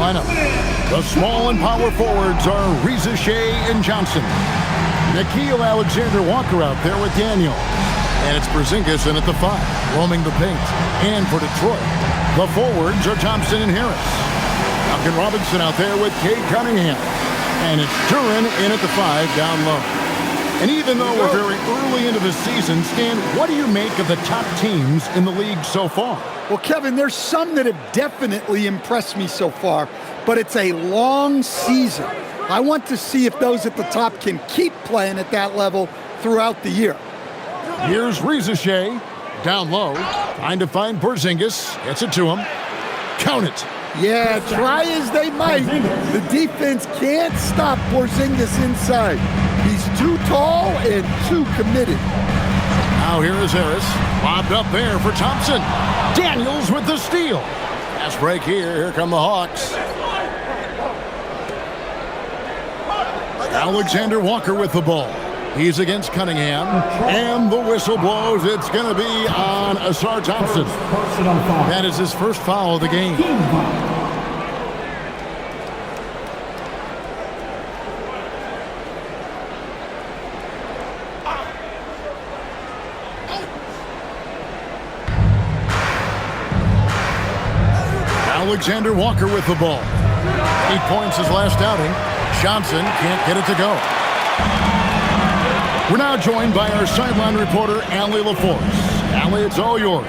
lineup. The small and power forwards are Reza Shea and Johnson. Nickeil Alexander-Walker out there with Daniel. And it's Porzingis in at the 5, roaming the paint. And for Detroit, the forwards are Thompson and Harris. Duncan Robinson out there with Cade Cunningham. And it's Duren in at the 5, down low. And even though we're very early into the season, Stan, what do you make of the top teams in the league so far? Well, Kevin, there's some that have definitely impressed me so far, but it's a long season. I want to see if those at the top can keep playing at that level throughout the year. Here's Reza Shea, down low, trying to find Porzingis. Gets it to him. Count it. Yeah, try as they might, the defense can't stop Porzingis inside. He's too tall and too committed. Now here is Harris. Lobbed up there for Thompson. Daniels with the steal. Fast break here. Here come the Hawks. Alexander Walker with the ball. He's against Cunningham. And the whistle blows. It's going to be on Asar Thompson. That is his first foul of the game. Alexander Walker with the ball. 8 points his last outing. Johnson can't get it to go. We're now joined by our sideline reporter, Allie LaForce. Allie, it's all yours.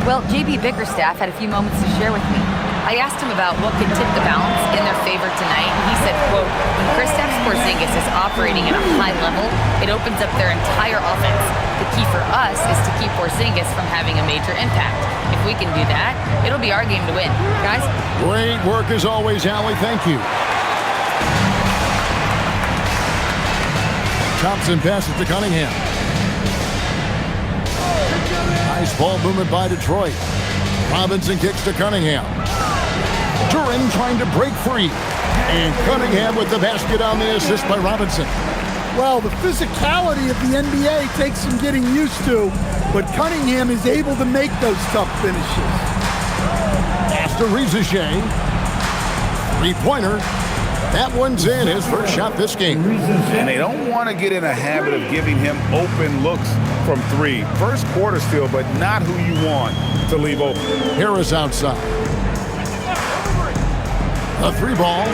Well, JB Bickerstaff had a few moments to share with me. I asked him about what could tip the balance in their favor tonight, and he said, quote, when Kristaps Porzingis is operating at a high level, it opens up their entire offense. The key for us is to keep Porzingis from having a major impact. If we can do that, it'll be our game to win. Guys? Great work as always, Allie. Thank you. Thompson passes to Cunningham. Nice ball movement by Detroit. Robinson kicks to Cunningham. Duren trying to break free. And Cunningham with the basket on the assist by Robinson. Well, the physicality of the NBA takes some getting used to, but Cunningham is able to make those tough finishes. After Reza Shea. Three-pointer. That one's in, his first shot this game. And they don't want to get in a habit of giving him open looks from 3. First quarter still, but not who you want to leave open. Harris outside. A 3-ball.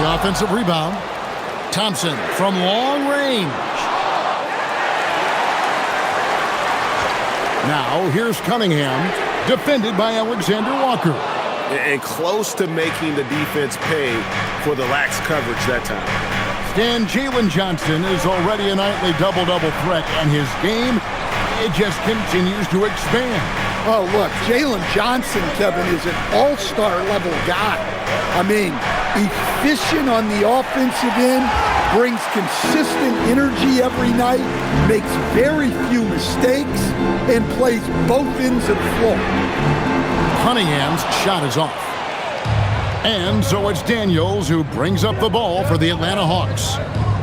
The offensive rebound. Thompson from long range. Now here's Cunningham, defended by Alexander Walker. And close to making the defense pay for the lax coverage that time. Stan, Jalen Johnson is already a nightly double-double threat, and his game, it just continues to expand. Oh, look, Jalen Johnson, Kevin, is an all-star level guy. I mean, efficient on the offensive end, brings consistent energy every night, makes very few mistakes, and plays both ends of the floor. Cunningham's shot is off. And so it's Daniels who brings up the ball for the Atlanta Hawks.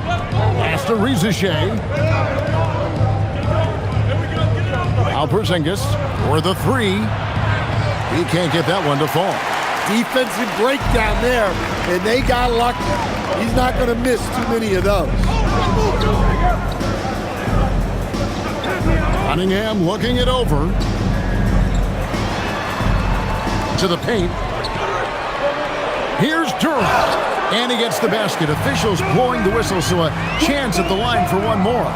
Pass to Reza Shea. Now Porzingis for the 3. He can't get that one to fall. Defensive breakdown there, and they got lucky. He's not going to miss too many of those. Cunningham looking it over. To the paint. Here's Duren. And he gets the basket. Officials blowing the whistle, so a chance at the line for one more.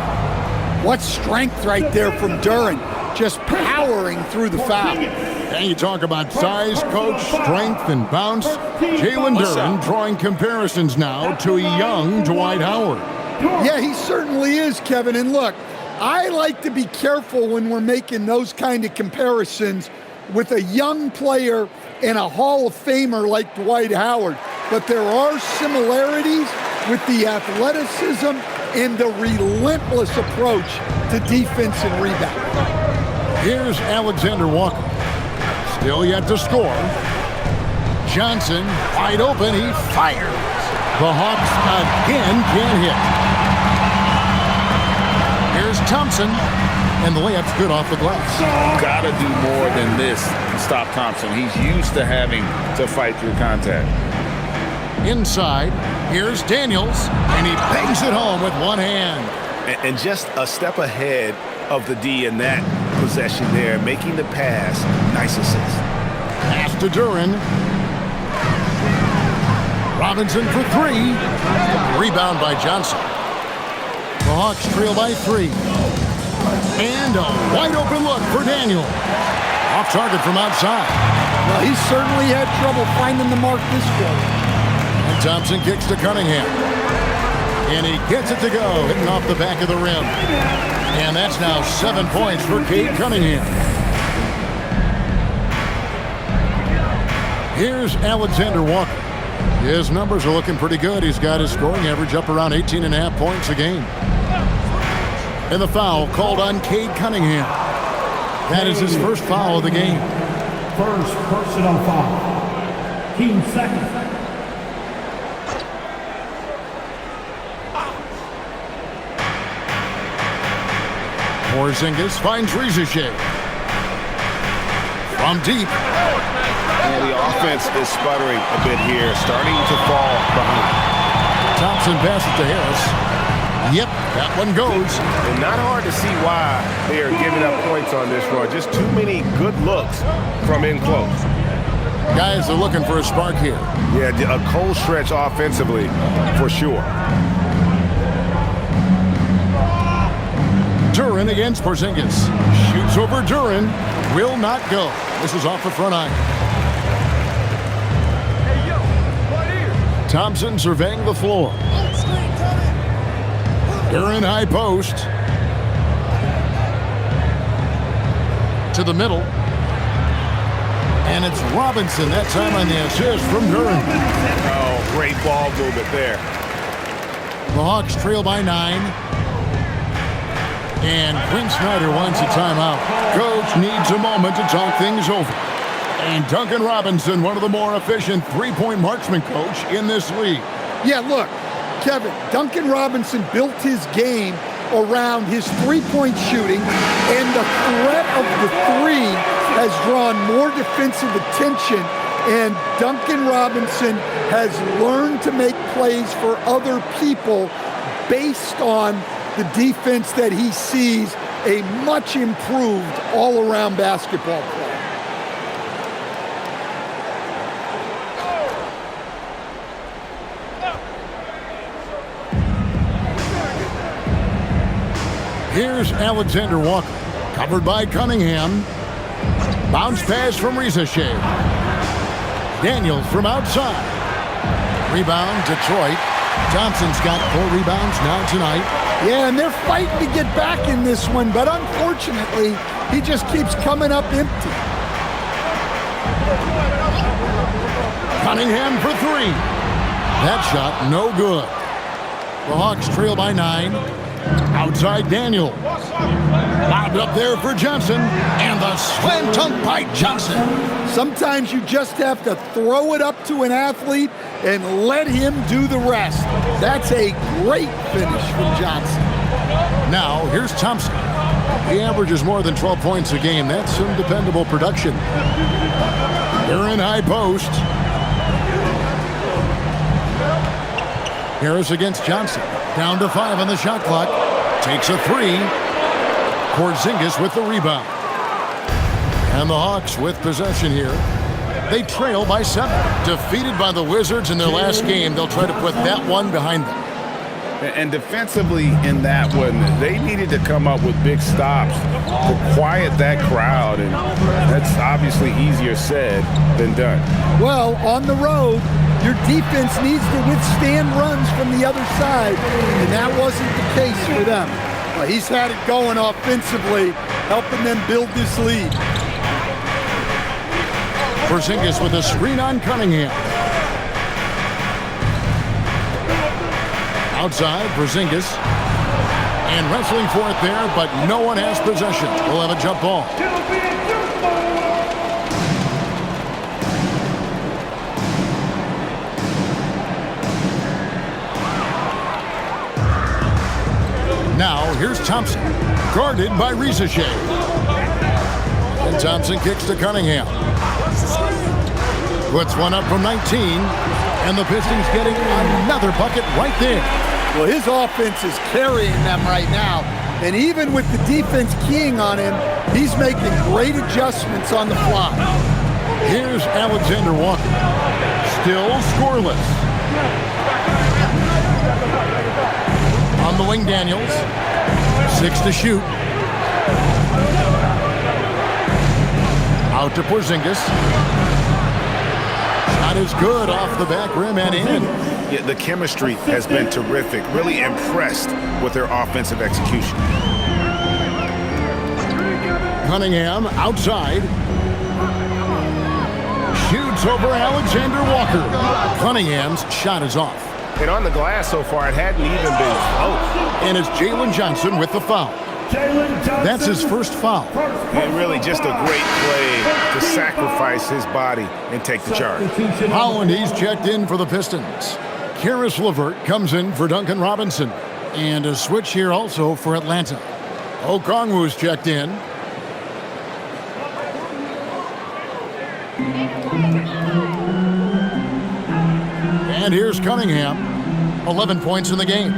What strength right there from Duren. Just powering through the foul. And you talk about size, coach, strength, and bounce. Jalen Duren drawing comparisons now to a young Dwight Howard. Yeah, he certainly is, Kevin. And look, I like to be careful when we're making those kind of comparisons with a young player and a Hall of Famer like Dwight Howard. But there are similarities with the athleticism and the relentless approach to defense and rebound. Here's Alexander Walker. Still yet to score. Johnson wide open. He fires. The Hawks again can't hit. Here's Thompson. And the layup's good off the glass. Got to do more than this to stop Thompson. He's used to having to fight through contact. Inside, here's Daniels, and he bangs it home with one hand. And just a step ahead of the D in that possession there, making the pass. Nice assist. Pass to Duran. Robinson for three. Rebound by Johnson. The Hawks trail by 3. And a wide open look for Daniel. Off target from outside. Well, he certainly had trouble finding the mark this quarter. And Thompson kicks to Cunningham. And he gets it to go, hitting off the back of the rim. And that's now 7 points for Cade Cunningham. Here's Alexander Walker. His numbers are looking pretty good. He's got his scoring average up around 18.5 points a game. And the foul called on Cade Cunningham. That is his first foul of the game. First personal foul. Team second. Porzingis finds Rizichet. From deep. And the offense is sputtering a bit here, starting to fall behind. Thompson passes to Harris. Yep, that one goes. And not hard to see why they are giving up points on this run. Just too many good looks from in close. Guys are looking for a spark here. Yeah, a cold stretch offensively for sure. Duran against Porzingis. Shoots over Duran. Will not go. This is off the front iron. Thompson surveying the floor. Duran high post. To the middle. And it's Robinson that time on the assist from Duran. Oh, great ball movement there. The Hawks trail by 9. And Quinn Snyder wants a timeout. Coach needs a moment to talk things over. And Duncan Robinson, one of the more efficient three-point marksman coach in this league. Yeah, look, Kevin, Duncan Robinson built his game around his three-point shooting, and the threat of the three has drawn more defensive attention, and Duncan Robinson has learned to make plays for other people based on the defense that he sees a much improved all-around basketball player. Here's Alexander Walker, covered by Cunningham. Bounce pass from Rizichet. Daniels from outside. Rebound, Detroit. Thompson's got 4 rebounds now tonight. Yeah, and they're fighting to get back in this one, but unfortunately, he just keeps coming up empty. Cunningham for 3. That shot, no good. The Hawks trail by 9. Outside Daniel. Lobbed up there for Johnson. And the slam dunk by Johnson. Sometimes you just have to throw it up to an athlete and let him do the rest. That's a great finish from Johnson. Now, here's Thompson. He averages more than 12 points a game. That's some dependable production. They're in high post. Harris against Johnson. Down to 5 on the shot clock. Takes a 3. Porzingis with the rebound. And the Hawks with possession here. They trail by 7. Defeated by the Wizards in their last game, they'll try to put that one behind them. And defensively in that one, they needed to come up with big stops to quiet that crowd. And that's obviously easier said than done. Well, on the road, your defense needs to withstand runs from the other side, and that wasn't the case for them. Well, he's had it going offensively, helping them build this lead. Porzingis with a screen on Cunningham. Outside, Porzingis. And wrestling for it there, but no one has possession. We'll have a jump ball. Now, here's Thompson, guarded by Rizachet. And Thompson kicks to Cunningham. Puts one up from 19, and the Pistons getting another bucket right there. Well, his offense is carrying them right now. And even with the defense keying on him, he's making great adjustments on the fly. Here's Alexander Walker. Still scoreless. On the wing, Daniels. 6 to shoot. Out to Porzingis. Shot is good off the back rim and in. Yeah, the chemistry has been terrific. Really impressed with their offensive execution. Cunningham outside. Shoots over Alexander Walker. Cunningham's shot is off. And on the glass so far, it hadn't even been close. And it's Jalen Johnson with the foul. That's his first foul. And really just a great play to sacrifice his body and take the charge. Holland, he's checked in for the Pistons. Karis LeVert comes in for Duncan Robinson. And a switch here also for Atlanta. Okongwu's checked in. And here's Cunningham. 11 points in the game.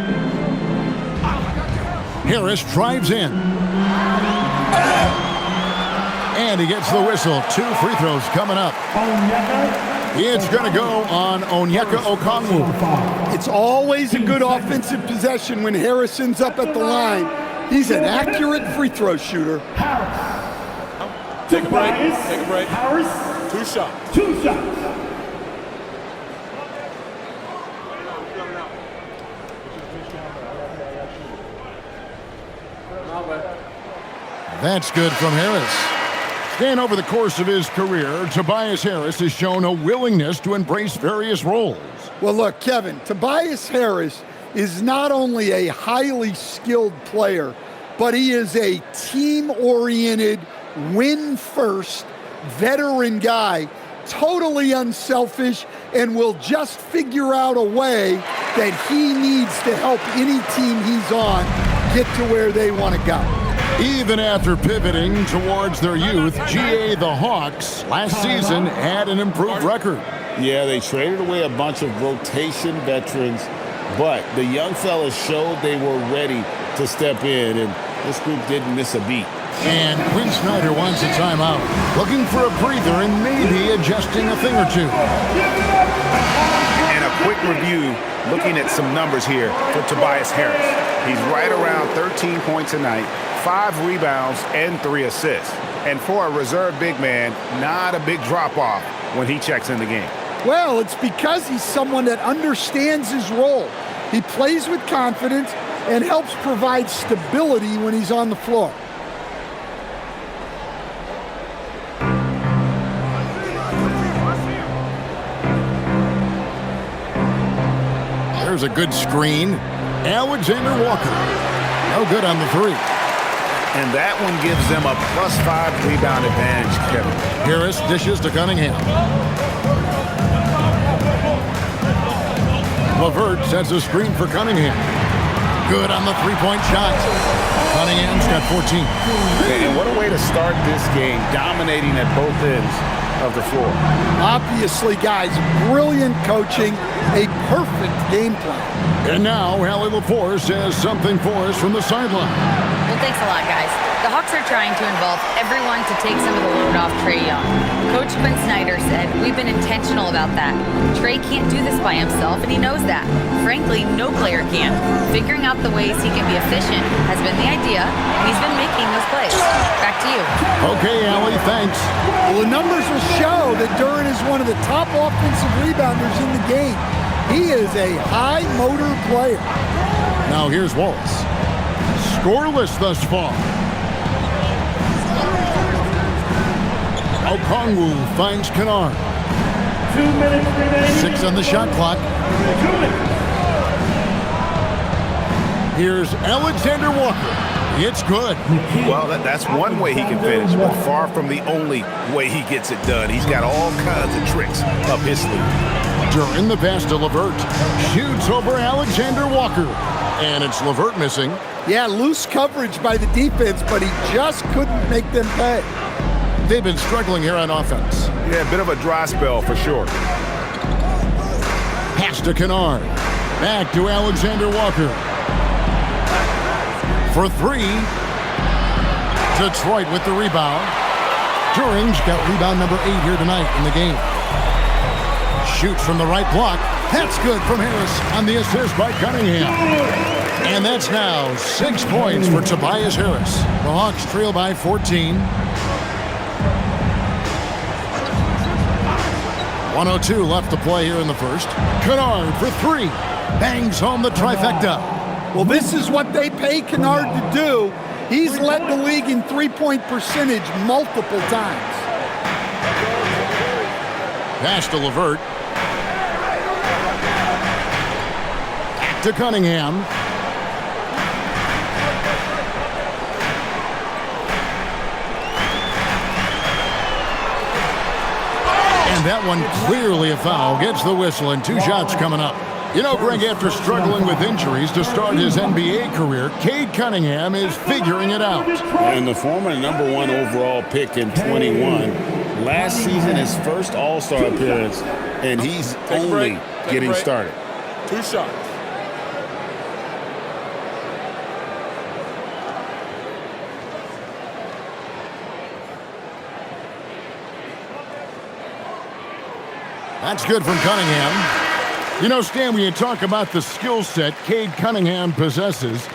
Harris drives in. And he gets the whistle. 2 free throws coming up. It's going to go on Onyeka Okongwu. It's always a good offensive possession when Harrison's up at the line. He's an accurate free throw shooter. Take a break. Take a break. Harris. 2 shots. 2 shots. That's good from Harris. And over the course of his career, Tobias Harris has shown a willingness to embrace various roles. Well, look, Kevin, Tobias Harris is not only a highly skilled player, but he is a team-oriented, win-first, veteran guy, totally unselfish, and will just figure out a way that he needs to help any team he's on get to where they want to go. Even after pivoting towards their youth, GA the Hawks last season had an improved record. Yeah, they traded away a bunch of rotation veterans, but the young fellas showed they were ready to step in, and this group didn't miss a beat. And Quinn Snyder wants a timeout, looking for a breather and maybe adjusting a thing or two. And a quick review, looking at some numbers here for Tobias Harris. He's right around 13 points a night, 5 rebounds, and 3 assists. And for a reserve big man, not a big drop-off when he checks in the game. Well, it's because he's someone that understands his role. He plays with confidence and helps provide stability when he's on the floor. There's a good screen. Alexander Walker. No good on the 3. And that one gives them a +5 rebound advantage, Kevin. Harris dishes to Cunningham. LeVert sets a screen for Cunningham. Good on the 3-point shot. Cunningham's got 14. And what a way to start this game, dominating at both ends of the floor. Obviously, guys, brilliant coaching, a perfect game plan. And now, Hallie LaForce says something for us from the sideline. Well, thanks a lot, guys. The Hawks are trying to involve everyone to take some of the load off Trae Young. Coach Quinn Snyder said, "We've been intentional about that. Trae can't do this by himself, and he knows that. Frankly, no player can. Figuring out the ways he can be efficient has been the idea, and he's been making those plays." Back to you. Okay, Hallie, thanks. Well, the numbers will show that Duren is one of the top offensive rebounders in the game. He is a high-motor player. Now here's Wallace. Scoreless thus far. Okongwu finds Kennard. 2 minutes remaining. 6 on the shot clock. 2 minutes. Here's Alexander Walker. It's good. Well, that's one way he can finish, but far from the only way he gets it done. He's got all kinds of tricks up his sleeve. During the pass to LeVert. Shoots over Alexander Walker. And it's LeVert missing. Yeah, loose coverage by the defense, but he just couldn't make them pay. They've been struggling here on offense. Yeah, a bit of a dry spell for sure. Pass to Kennard. Back to Alexander Walker. For three. Detroit with the rebound. Turing's got rebound number 8 here tonight in the game. Shoots from the right block. That's good from Harris on the assist by Cunningham. And that's now 6 points for Tobias Harris. The Hawks trail by 14. 1:02 left to play here in the first. Kennard for 3. Bangs home the trifecta. Well, this is what they pay Kennard to do. He's led the league in three-point percentage multiple times. Pass to LeVert. Back to Cunningham. And that one clearly a foul. Gets the whistle and 2 shots coming up. You know, Greg, after struggling with injuries to start his NBA career, Cade Cunningham is figuring it out. And the former #1 overall pick in 21. Last season, his first All-Star appearance, and he's only getting started. 2 shots. That's good from Cunningham. You know, Stan, when you talk about the skill set Cade Cunningham possesses,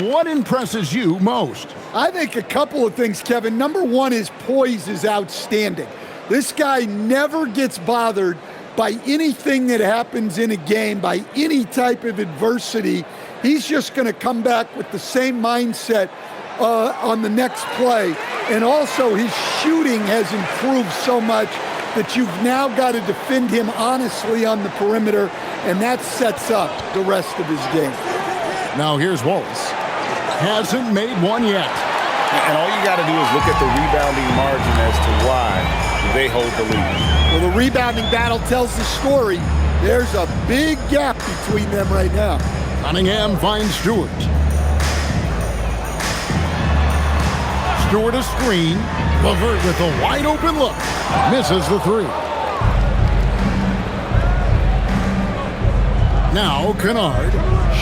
what impresses you most? I think a couple of things, Kevin. Number one, his poise is outstanding. This guy never gets bothered by anything that happens in a game, by any type of adversity. He's just going to come back with the same mindset on the next play. And also, his shooting has improved so much that you've now got to defend him honestly on the perimeter, and that sets up the rest of his game. Now here's Wallace. Hasn't made one yet. And all you got to do is look at the rebounding margin as to why they hold the lead. Well, the rebounding battle tells the story. There's a big gap between them right now. Cunningham finds Stewart. Stewart a screen. LeVert with a wide open look. Misses the 3. Now Kennard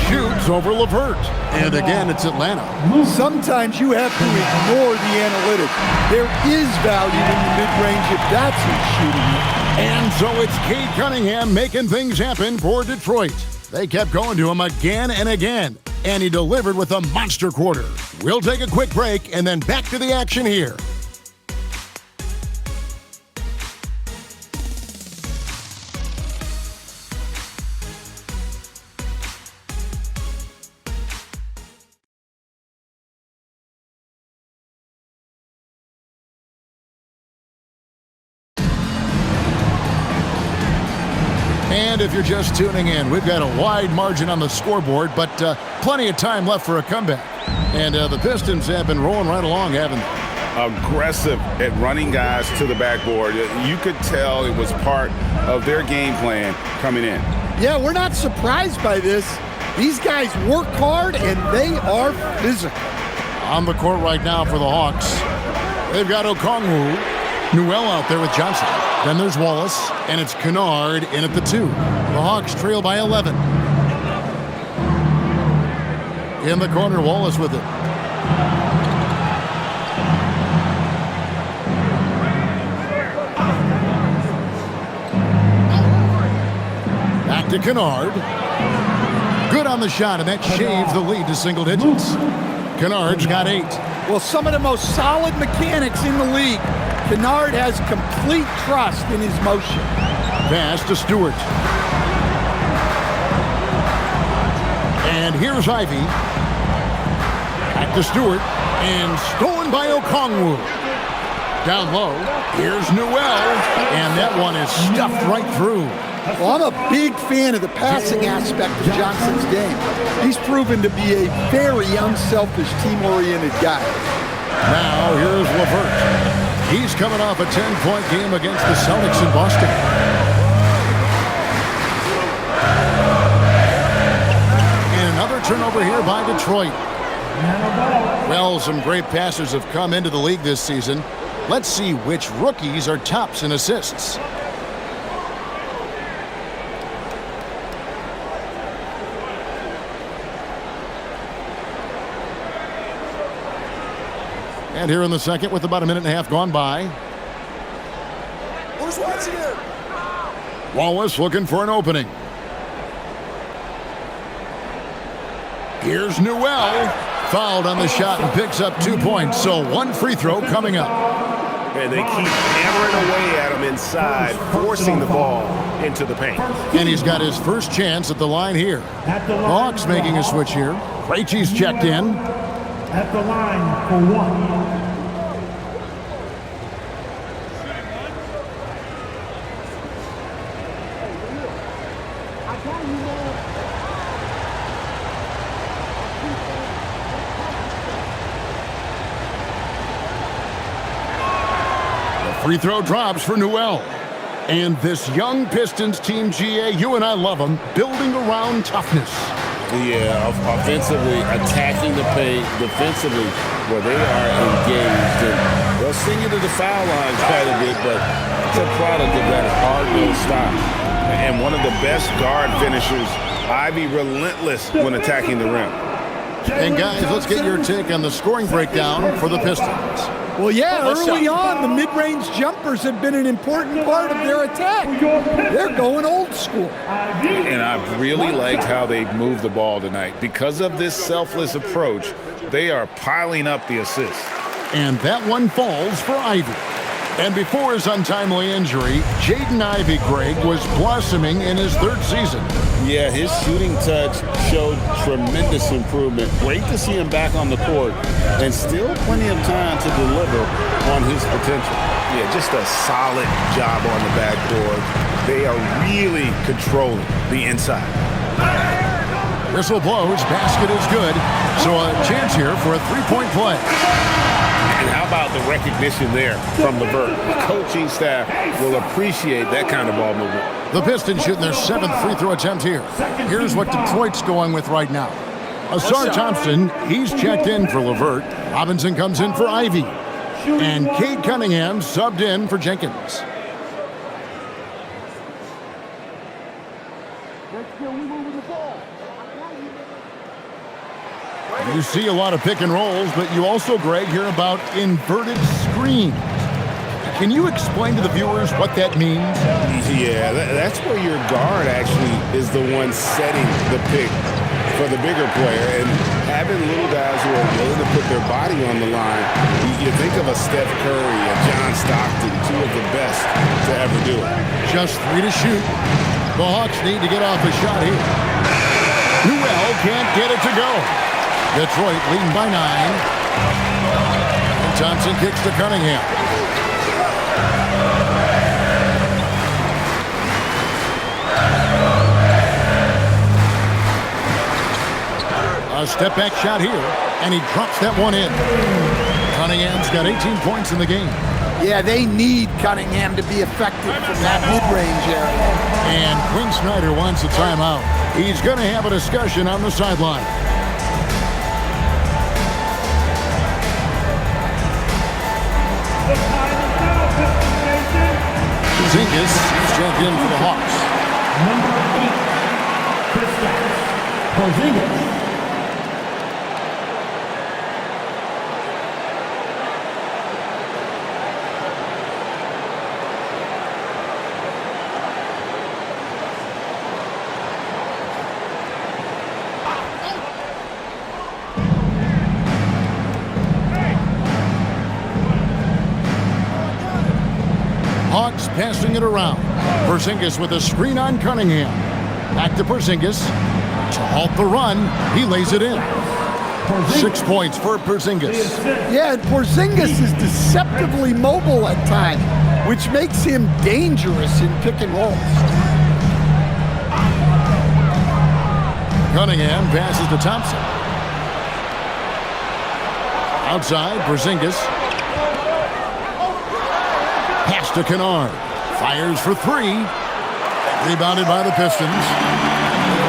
shoots over LeVert. And again, it's Atlanta. Sometimes you have to ignore the analytics. There is value in the mid-range if that's who's shooting it. And so it's Cade Cunningham making things happen for Detroit. They kept going to him again and again. And he delivered with a monster quarter. We'll take a quick break and then back to the action here. And if you're just tuning in, we've got a wide margin on the scoreboard, but plenty of time left for a comeback. And the Pistons have been rolling right along, haven't they? Aggressive at running guys to the backboard. You could tell it was part of their game plan coming in. Yeah, we're not surprised by this. These guys work hard, and they are physical. On the court right now for the Hawks, they've got Okongwu, Newell out there with Johnson. Then there's Wallace, and it's Kennard in at the 2. The Hawks trail by 11. In the corner, Wallace with it. Back to Kennard. Good on the shot, and that shaves the lead to single digits. Kennard's got 8. Well, some of the most solid mechanics in the league. Kennard has complete trust in his motion. Pass to Stewart. And here's Ivy. Back to Stewart. And stolen by Okongwu. Down low. Here's Newell. And that one is stuffed right through. Well, I'm a big fan of the passing aspect of Johnson's game. He's proven to be a very unselfish, team-oriented guy. Now here's LeVert. He's coming off a 10-point game against the Celtics in Boston. And another turnover here by Detroit. Well, some great passers have come into the league this season. Let's see which rookies are tops in assists. And here in the second with about a minute and a half gone by. Who's watching it? Wallace looking for an opening. Here's Newell. Fouled on the shot and picks up 2 points. So one free throw coming up. And they keep hammering away at him inside, forcing the ball into the paint. And he's got his first chance at the line here. The Hawks making a switch here. Krejci's checked in. At the line for one. Free throw drops for Newell. And this young Pistons team, GA, you and I love them, building around toughness. Yeah, offensively, attacking the paint, defensively, where they are engaged. And they'll sing you to the foul line quite a bit, but it's a product of that hard-nosed style. And one of the best guard finishers, Ivy, relentless when attacking the rim. And guys, let's get your take on the scoring breakdown for the Pistons. Well, yeah, early on, the mid-range jumpers have been an important part of their attack. They're going old school. And I've really liked how they've moved the ball tonight. Because of this selfless approach, they are piling up the assists. And that one falls for Ivy. And before his untimely injury, Jaden Ivey, Greg, was blossoming in his third season. Yeah, his shooting touch showed tremendous improvement. Great to see him back on the court, and still plenty of time to deliver on his potential. Yeah, just a solid job on the backboard. They are really controlling the inside. Whistle blows, basket is good. So a chance here for a three-point play. And how about the recognition there from LeVert? The coaching staff will appreciate that kind of ball movement. The Pistons shooting their seventh free throw attempt here. Here's what Detroit's going with right now. Asar Thompson, he's checked in for LeVert. Robinson comes in for Ivy. And Cade Cunningham subbed in for Jenkins. You see a lot of pick and rolls, but you also, Greg, hear about inverted screens. Can you explain to the viewers what that means? Yeah, that's where your guard actually is the one setting the pick for the bigger player, and having little guys who are willing to put their body on the line. You think of a Steph Curry, a John Stockton, two of the best to ever do it. Just 3 to shoot. The Hawks need to get off a shot here. Newell can't get it to go. Detroit leading by 9. And Thompson kicks to Cunningham. A step back shot here, and he drops that one in. Cunningham's got 18 points in the game. Yeah, they need Cunningham to be effective from that mid-range area. And Quinn Snyder wants a timeout. He's going to have a discussion on the sideline. Zinkis, he's checked in for the Hawks. Number 8, Kristaps Porzingis. Hawks passing it around. Porzingis with a screen on Cunningham. Back to Porzingis. To halt the run, he lays it in. 6 points for Porzingis. Yeah, and Porzingis is deceptively mobile at times, which makes him dangerous in pick and rolls. Cunningham passes to Thompson. Outside, Porzingis. Pass to Kennard. Fires for 3. Rebounded by the Pistons.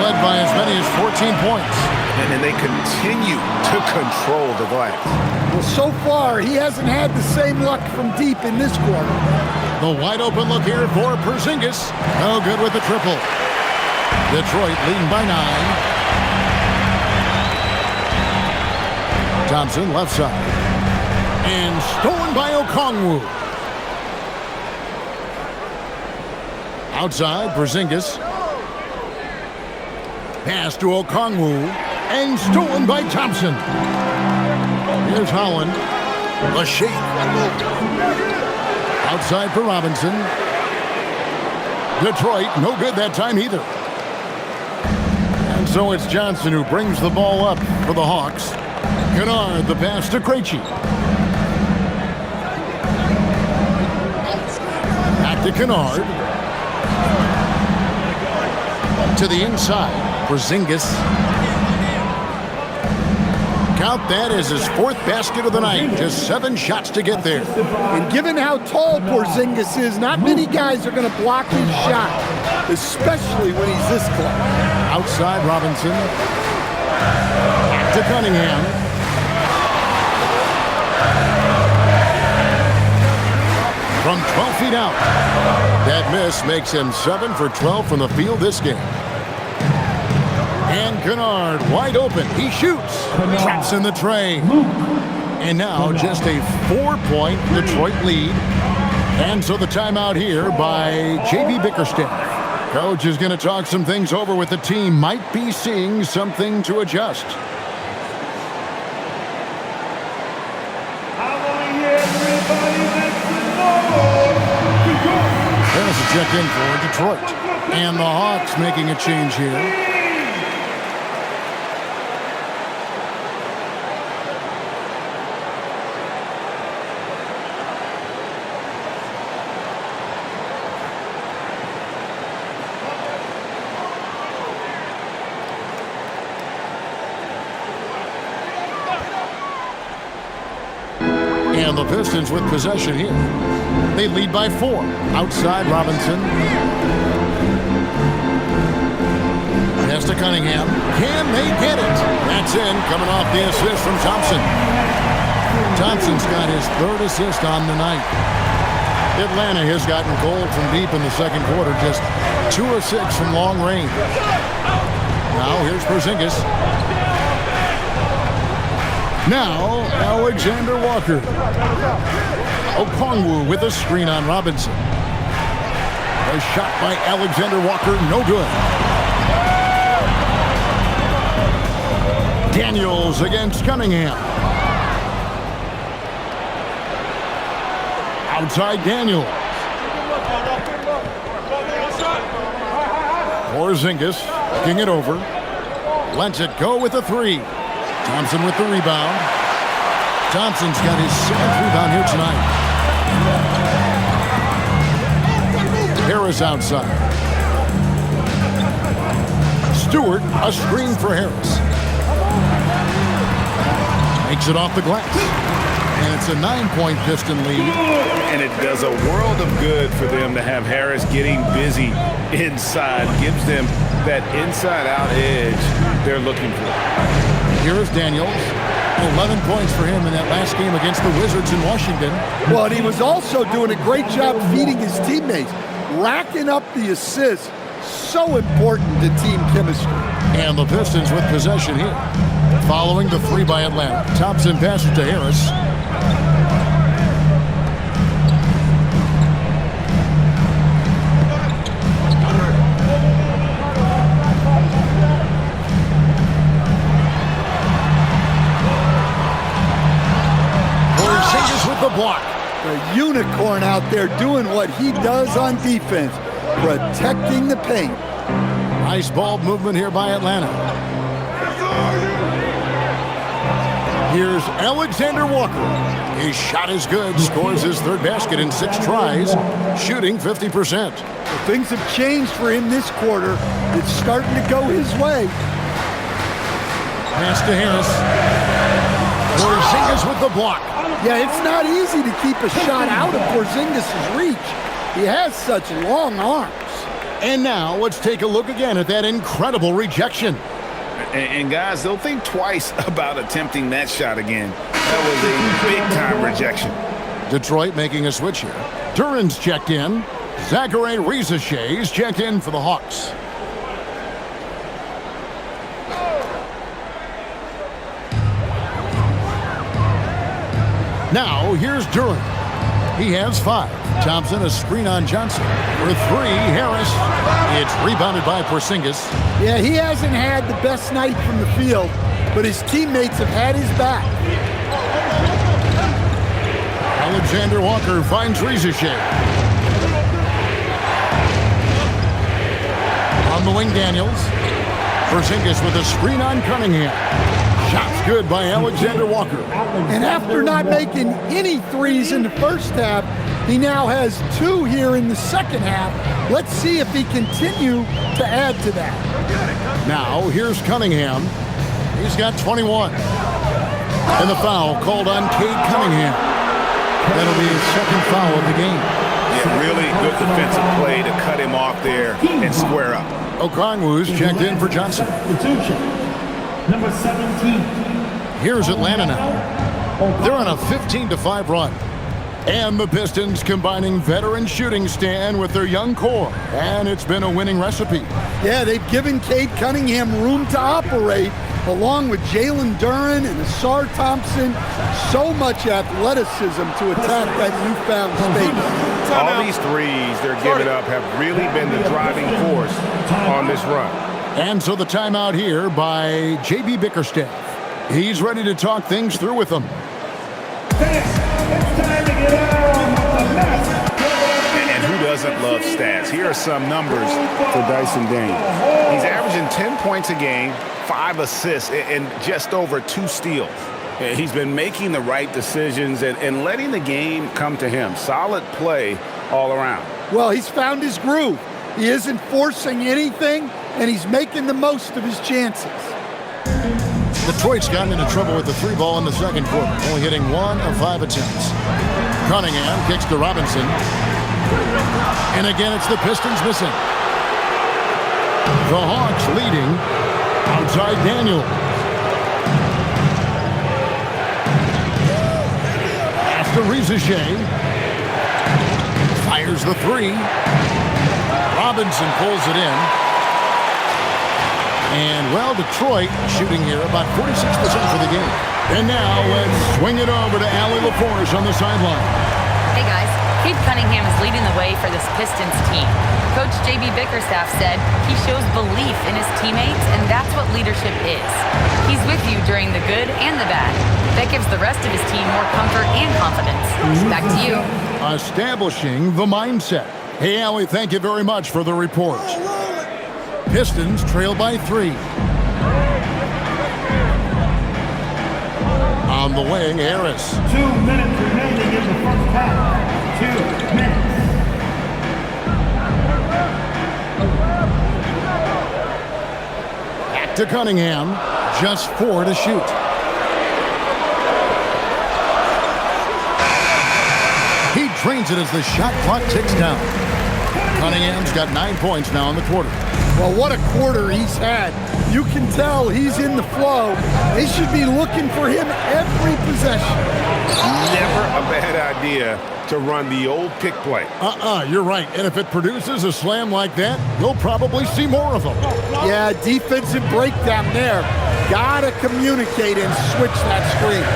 Led by as many as 14 points. and they continue to control the glass. Well, so far, he hasn't had the same luck from deep in this quarter. The wide open look here for Porzingis. No good with the triple. Detroit leading by 9. Thompson left side. And stolen by Okongwu. Outside, Porzingis. Pass to Okongwu. And stolen by Thompson. Here's Howland. The shake. Outside for Robinson. Detroit, no good that time either. And so it's Johnson who brings the ball up for the Hawks. Kennard, the pass to Krejci. Back to Kennard. To the inside. Porzingis. Count that as his 4th basket of the night. Just 7 shots to get there. And given how tall Porzingis is, not many guys are going to block his shot, especially when he's this close. Outside Robinson. Back to Cunningham. From 12 feet out. That miss makes him 7 for 12 from the field this game. And Kennard wide open. He shoots. Traps in the tray. And now just a 4-point Detroit lead. And so the timeout here by J.B. Bickerstaff. Coach is going to talk some things over with the team. Might be seeing something to adjust. There's a check in for Detroit. And the Hawks making a change here. And the Pistons with possession here. They lead by 4. Outside Robinson. Pass to Cunningham. Can they get it? That's in. Coming off the assist from Thompson. Thompson's got his 3rd assist on the night. Atlanta has gotten cold from deep in the second quarter. Just 2 of 6 from long range. Now here's Porzingis. Now, Alexander Walker. Okongwu with a screen on Robinson. A shot by Alexander Walker, no good. Daniels against Cunningham. Outside Daniels. Porzingis kicking it over. Lets it go with a 3. Thompson with the rebound. Thompson's got his 7th rebound here tonight. Harris outside. Stewart, a screen for Harris. Makes it off the glass. And it's a 9-point Piston lead. And it does a world of good for them to have Harris getting busy inside. Gives them that inside-out edge they're looking for. Here's Daniels. 11 points for him in that last game against the Wizards in Washington. Well, and he was also doing a great job feeding his teammates, racking up the assists. So important to team chemistry. And the Pistons with possession here. Following the 3 by Atlanta. Thompson passes to Harris. The block. The unicorn out there doing what he does on defense, protecting the paint. Nice ball movement here by Atlanta. Here's Alexander Walker. His shot is good. Scores his 3rd basket in 6 tries, shooting 50%. Well, things have changed for him this quarter. It's starting to go his way. Pass to Harris. Porzingis with the block. Yeah, it's not easy to keep a shot out of Porzingis' reach. He has such long arms. And now let's take a look again at that incredible rejection. And guys, they'll think twice about attempting that shot again. That was a big-time rejection. Detroit making a switch here. Duran's checked in. Zachary Rizachet's checked in for the Hawks. Now, here's Duran. He has 5. Thompson, a screen on Johnson. For 3, Harris. It's rebounded by Porzingis. Yeah, he hasn't had the best night from the field, but his teammates have had his back. Alexander Walker finds Rizachet. On the wing, Daniels. Porzingis with a screen on Cunningham. Shots good by Alexander Walker. And after not making any threes in the first half, he now has 2 here in the second half. Let's see if he continue to add to that. Now, here's Cunningham. He's got 21. And the foul called on Cade Cunningham. That'll be his second foul of the game. Yeah, really good defensive play to cut him off there and square up. Okongwu's checked in for Johnson. Number 17. Here's Atlanta now. They're on a 15-5 run. And the Pistons combining veteran shooting stand with their young core. And it's been a winning recipe. Yeah, they've given Cade Cunningham room to operate, along with Jalen Duran and Asar Thompson. So much athleticism to attack that newfound space. All these threes they're giving up have really been the driving force on this run. And so the timeout here by J.B. Bickerstaff. He's ready to talk things through with them. And who doesn't love stats? Here are some numbers for Dyson Daniels. He's averaging 10 points a game, 5 assists, and just over 2 steals. He's been making the right decisions and letting the game come to him. Solid play all around. Well, he's found his groove. He isn't forcing anything, and he's making the most of his chances. Detroit's gotten into trouble with the 3 ball in the second quarter, only hitting 1 of 5 attempts. Cunningham kicks to Robinson. And again, it's the Pistons missing. The Hawks leading outside Daniel. After Rizachet fires the 3. Robinson pulls it in. And, well, Detroit shooting here about 46% for the game. And now let's swing it over to Allie LaForce on the sideline. Hey, guys. Cade Cunningham is leading the way for this Pistons team. Coach J.B. Bickerstaff said he shows belief in his teammates, and that's what leadership is. He's with you during the good and the bad. That gives the rest of his team more comfort and confidence. Back to you. Establishing the mindset. Hey, Allie, thank you very much for the report. Pistons trail by 3. On the wing, Harris. 2 minutes remaining in the first half. 2 minutes. Back to Cunningham. Just 4 to shoot. He drains it as the shot clock ticks down. Cunningham's got 9 points now in the quarter. Well, what a quarter he's had. You can tell he's in the flow. They should be looking for him every possession. Never a bad idea to run the old pick play. You're right. And if it produces a slam like that, you'll probably see more of them. Yeah, defensive breakdown there. Gotta communicate and switch that screen.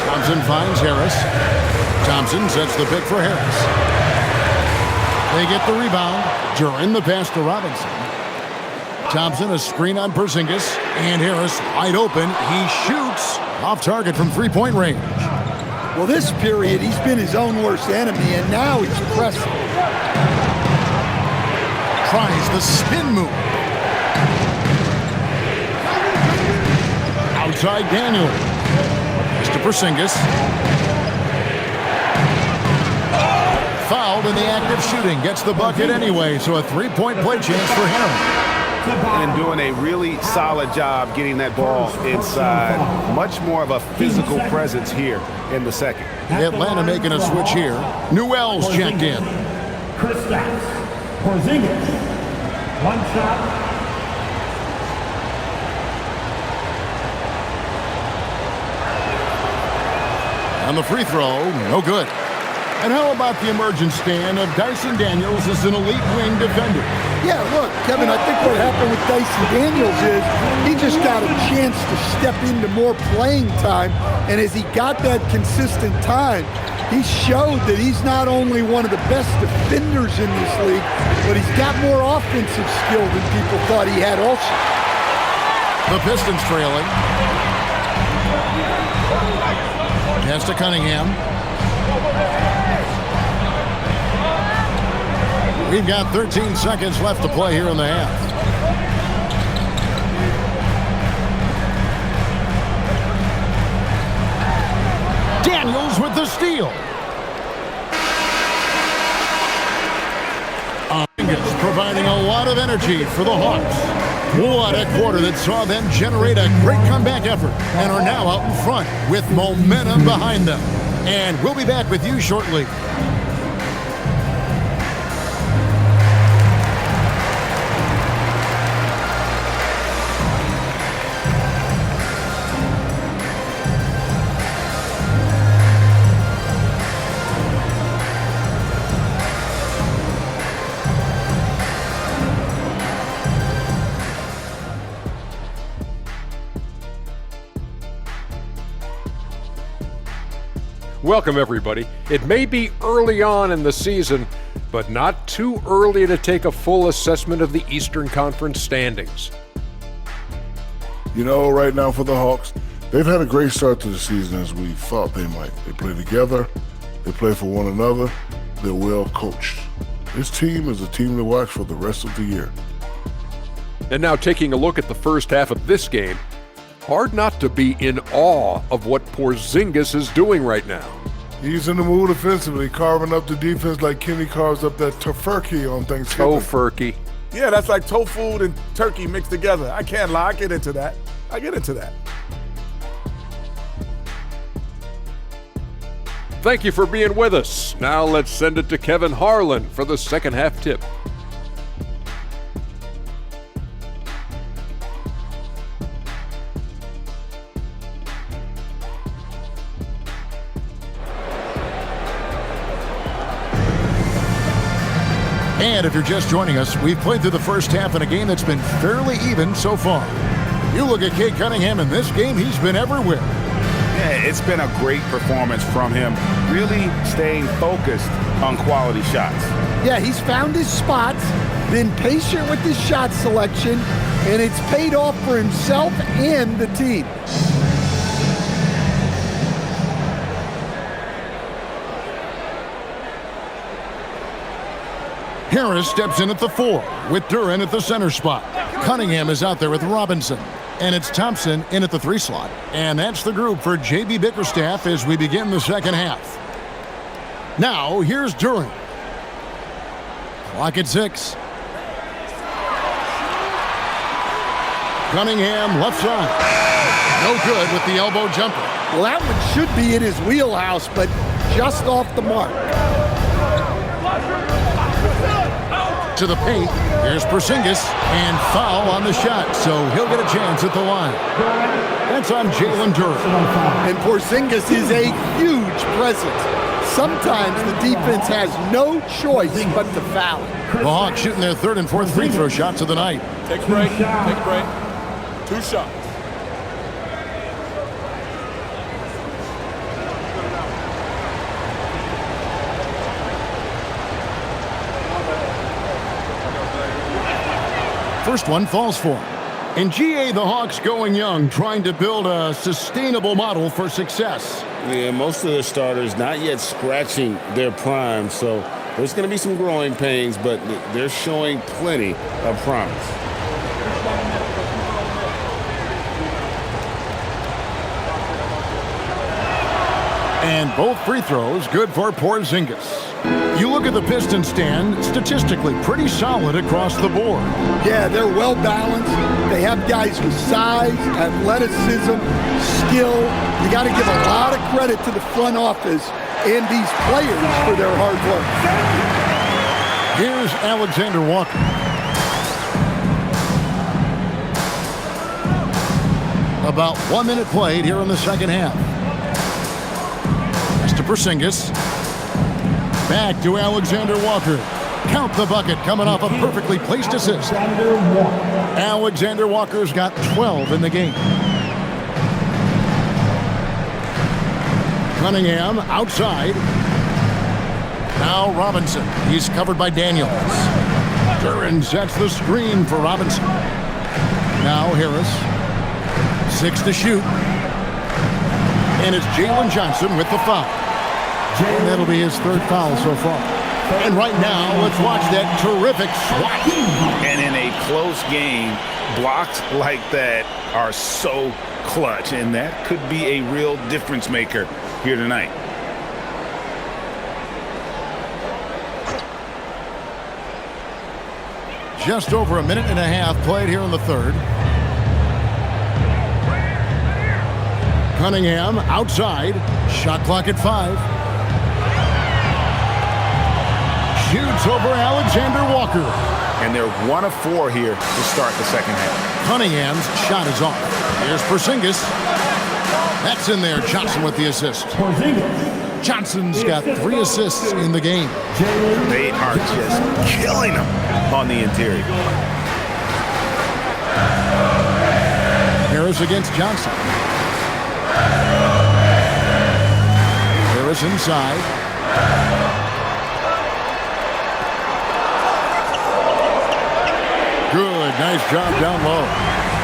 Thompson finds Harris. Thompson sets the pick for Harris. They get the rebound. Duran the pass to Robinson. Thompson a screen on Porzingis. And Harris wide open. He shoots off target from 3-point range. Well, this period, he's been his own worst enemy, and now he's pressing. Tries the spin move. Outside Daniel. To Porzingis. Fouled in the act of shooting. Gets the bucket anyway, so a 3-point play chance for him. And doing a really solid job getting that ball inside. Much more of a physical presence here in the second. Atlanta making a switch here. Newell's checked in. Kristaps Porzingis. 1 shot. On the free throw, no good. And how about the emergent stand of Dyson Daniels as an elite wing defender? Yeah, look, Kevin, I think what happened with Dyson Daniels is he just got a chance to step into more playing time, and as he got that consistent time, he showed that he's not only one of the best defenders in this league, but he's got more offensive skill than people thought he had also. The Pistons trailing. Pass to Cunningham. We've got 13 seconds left to play here in the half. Daniels with the steal. Providing a lot of energy for the Hawks. What a quarter that saw them generate a great comeback effort and are now out in front with momentum behind them. And we'll be back with you shortly. Welcome, everybody. It may be early on in the season, but not too early to take a full assessment of the Eastern Conference standings. You know, right now for the Hawks, they've had a great start to the season as we thought they might. They play together, they play for one another, they're well coached. This team is a team to watch for the rest of the year. And now taking a look at the first half of this game, hard not to be in awe of what Porzingis is doing right now. He's in the mood offensively, carving up the defense like Kenny carves up that tofurkey on Thanksgiving. Tofurkey. Yeah, that's like tofu and turkey mixed together. I can't lie, I get into that. Thank you for being with us. Now let's send it to Kevin Harlan for the second half tip. And if you're just joining us, we've played through the first half in a game that's been fairly even so far. You look at Cade Cunningham in this game, he's been everywhere. Yeah, it's been a great performance from him, really staying focused on quality shots. Yeah, he's found his spots, been patient with his shot selection, and it's paid off for himself and the team. Harris steps in at the 4 with Duran at the center spot. Cunningham is out there with Robinson. And it's Thompson in at the 3 slot. And that's the group for J.B. Bickerstaff as we begin the second half. Now, here's Duran. Clock at 6. Cunningham left side. No good with the elbow jumper. Well, that one should be in his wheelhouse, but just off the mark. To the paint, here's Porzingis, and foul on the shot, so he'll get a chance at the line. That's on Jalen Duran. And Porzingis is a huge presence. Sometimes the defense has no choice but to foul. The Hawks shooting their 3rd and 4th free throw shots of the night. Take a break. 2 shots. First one falls for him. In GA, the Hawks going young, trying to build a sustainable model for success. Yeah, most of their starters not yet scratching their prime, so there's going to be some growing pains, but they're showing plenty of promise. And both free throws good for Porzingis. You look at the Pistons stand, statistically pretty solid across the board. Yeah, they're well balanced. They have guys with size, athleticism, skill. You got to give a lot of credit to the front office and these players for their hard work. Here's Alexander Walker. About 1 minute played here in the second half. to Porzingis. Back to Alexander Walker. Count the bucket coming off a perfectly placed assist. Alexander Walker's got 12 in the game. Cunningham outside. Now Robinson. He's covered by Daniels. Duran sets the screen for Robinson. Now Harris. 6 to shoot. And it's Jalen Johnson with the foul. And that'll be his 3rd foul so far. And right now, let's watch that terrific swat. And in a close game, blocks like that are so clutch, and that could be a real difference maker here tonight. Just over a minute and a half played here in the 3rd. Cunningham outside. Shot clock at 5. Shoots over Alexander Walker. And they're 1 of 4 here to start the second half. Cunningham's shot is off. Here's Porzingis. That's in there. Johnson with the assist. Johnson's got 3 assists in the game. They are just killing him on the interior. Harris against Johnson. Harris inside. Good, nice job down low.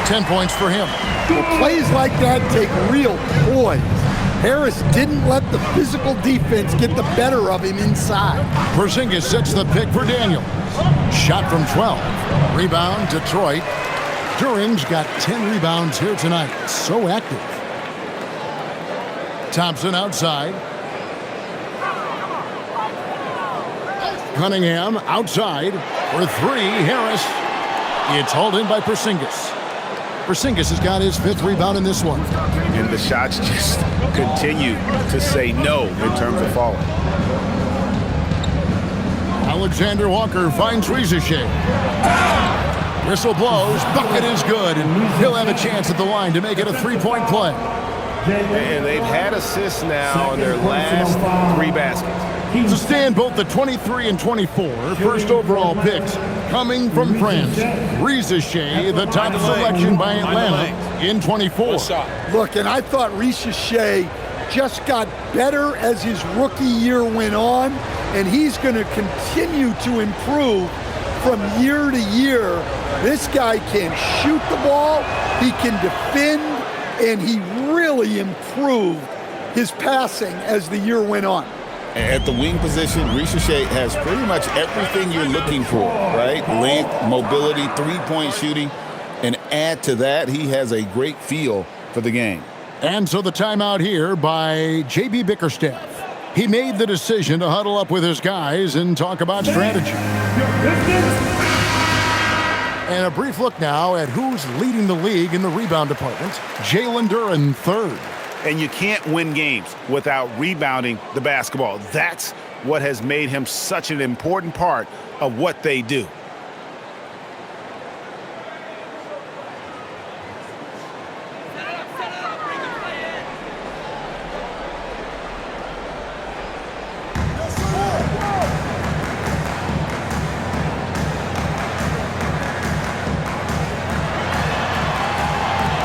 10 points for him. Well, plays like that take real poise. Harris didn't let the physical defense get the better of him inside. Porzingis sets the pick for Daniels. Shot from 12. Rebound, Detroit. Duran's got 10 rebounds here tonight. So active. Thompson outside. Cunningham outside for 3. Harris. It's hauled in by Porzingis. Porzingis has got his 5th rebound in this one. And the shots just continue to say no in terms of falling. Alexander Walker finds Riziche. Whistle blows. Bucket is good. And he'll have a chance at the line to make it a 3-point play. And they've had assists now in their last 3 baskets. To stand both the 23 and 24 first overall picks coming from France. Riziche, the top selection by Atlanta in 24. Look, and I thought Riziche just got better as his rookie year went on, and he's going to continue to improve from year to year. This guy can shoot the ball, he can defend, and he really improved his passing as the year went on. At the wing position, Riziche has pretty much everything you're looking for, right? Length, mobility, 3-point shooting, and add to that, he has a great feel for the game. And so the timeout here by J.B. Bickerstaff. He made the decision to huddle up with his guys and talk about strategy. And a brief look now at who's leading the league in the rebound department. Jalen Duran, 3rd. And you can't win games without rebounding the basketball. That's what has made him such an important part of what they do.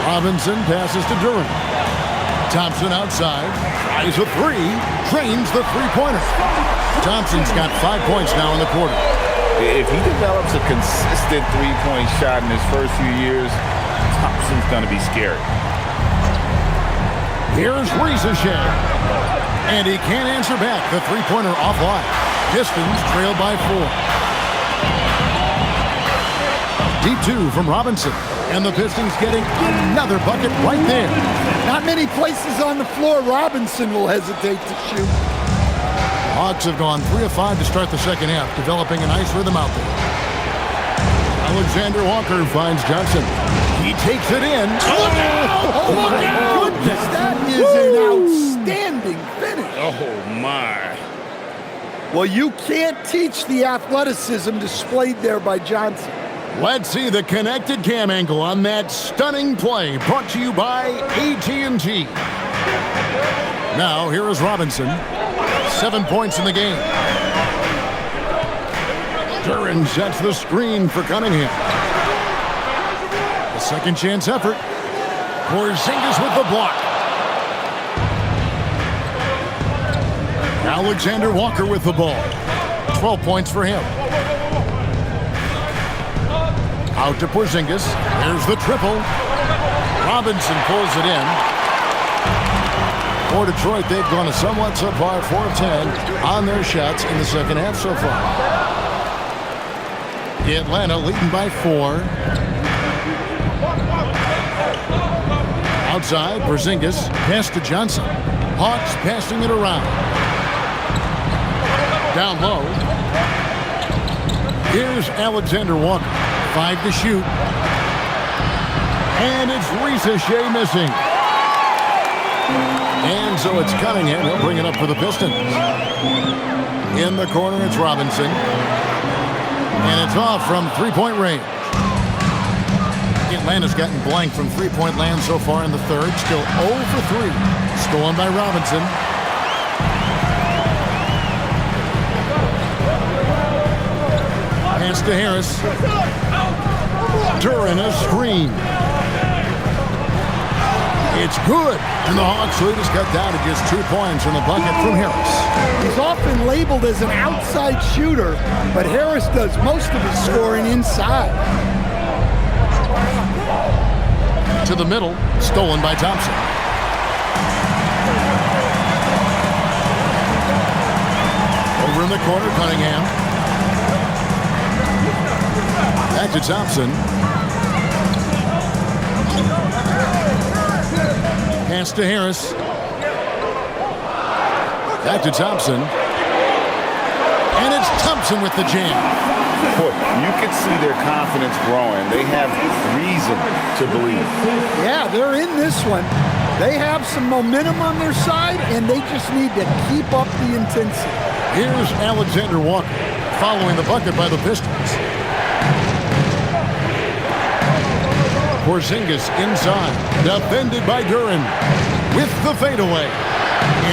Robinson passes to Duran. Thompson outside, tries a 3, drains the 3-pointer. Thompson's got 5 points now in the quarter. If he develops a consistent 3-point shot in his first few years, Thompson's going to be scary. Here's Riziche. And he can't answer back. The 3-pointer offline. Pistons trail by 4. Deep 2 from Robinson. And the Pistons getting another bucket right there. Not many places on the floor Robinson will hesitate to shoot. Hawks have gone 3 of 5 to start the second half, developing a nice rhythm out there. Alexander Walker finds Johnson. He takes it in. Oh my goodness, that is an outstanding finish. Oh, my. Well, you can't teach the athleticism displayed there by Johnson. Let's see the connected cam angle on that stunning play, brought to you by AT&T. Now, here is Robinson. 7 points in the game. Duren sets the screen for Cunningham. A second chance effort. Porzingis with the block. Alexander Walker with the ball. 12 points for him. Out to Porzingis. There's the triple. Robinson pulls it in. For Detroit, they've gone a somewhat subpar 4 of 10 on their shots in the second half so far. Atlanta leading by 4. Outside, Porzingis. Pass to Johnson. Hawks passing it around. Down low. Here's Alexander Walker. 5 to shoot. And it's Shea missing. And so it's Cunningham. He'll bring it up for the Pistons. In the corner, it's Robinson. And it's off from three-point range. Atlanta's gotten blank from three-point land so far in the third. Still 0 for 3. Stolen by Robinson. Pass to Harris. Duren a screen. It's good. And the Hawks lead is cut down to just 2 points from the bucket from Harris. He's often labeled as an outside shooter, but Harris does most of his scoring inside. To the middle, stolen by Thompson. Over in the corner, Cunningham. Back to Thompson. Pass to Harris. Back to Thompson. And it's Thompson with the jam. Boy, you can see their confidence growing. They have reason to believe. Yeah, they're in this one. They have some momentum on their side, and they just need to keep up the intensity. Here's Alexander Walker, following the bucket by the Pistons. Porzingis inside, defended by Duren with the fadeaway.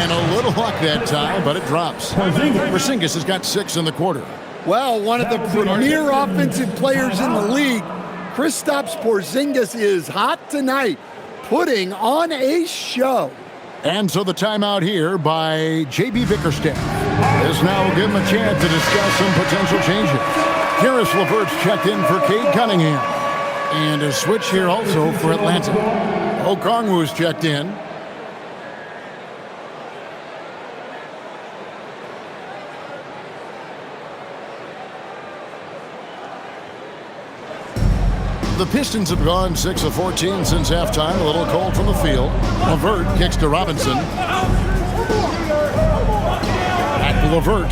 And a little luck that time, but it drops. Porzingis has got 6 in the quarter. Well, one of the premier offensive players in the league, Kristaps Porzingis, is hot tonight, putting on a show. And so the timeout here by J.B. Bickerstaff. This now will give him a chance to discuss some potential changes. Karis LeVert's checked in for Cade Cunningham. And a switch here also for Atlanta. Okongwu's checked in. The Pistons have gone 6 of 14 since halftime. A little cold from the field. LeVert kicks to Robinson. Back to LeVert.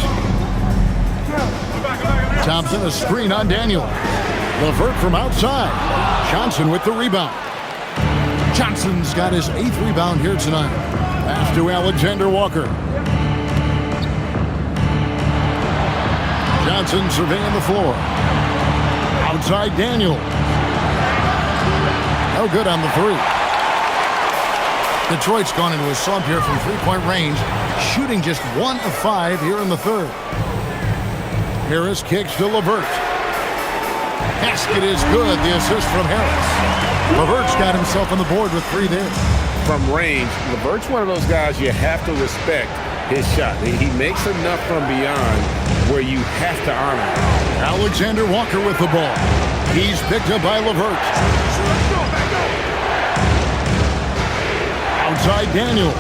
Thompson, a screen on Daniel. LeVert from outside. Johnson with the rebound. Johnson's got his 8th rebound here tonight. Pass to Alexander Walker. Johnson surveying the floor. Outside Daniel. No good on the 3. Detroit's gone into a slump here from three-point range, shooting just 1 of 5 here in the third. Harris kicks to LeVert. Basket is good. The assist from Harris. LeVert's got himself on the board with 3 there. From range, LeVert's one of those guys you have to respect his shot. He makes enough from beyond where you have to honor him. Alexander Walker with the ball. He's picked up by LeVert. Outside Daniel.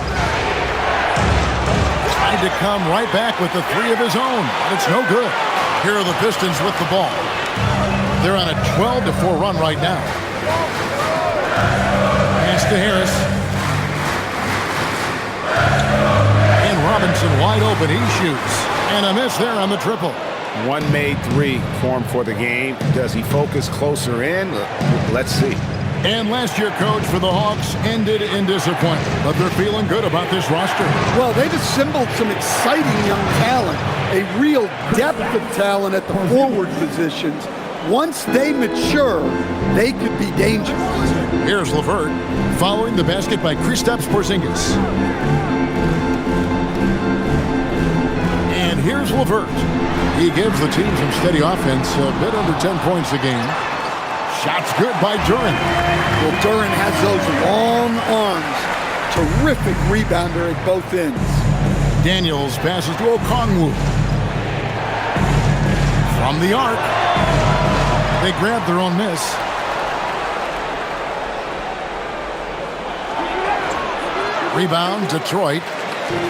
Tried to come right back with the 3 of his own. But it's no good. Here are the Pistons with the ball. They're on a 12-4 run right now. Pass to Harris. And Robinson wide open. He shoots. And a miss there on the triple. One made 3 for him for the game. Does he focus closer in? Let's see. And last year, coach, for the Hawks ended in disappointment. But they're feeling good about this roster. Well, they've assembled some exciting young talent, a real depth of talent at the forward positions. Once they mature, they could be dangerous. Here's LeVert, following the basket by Kristaps Porzingis. And here's LeVert. He gives the team some steady offense, a bit under 10 points a game. Shots good by Duren. Well, Duren has those long arms. Terrific rebounder at both ends. Daniels passes to Okongwu. From the arc. They grab their own miss. Rebound, Detroit.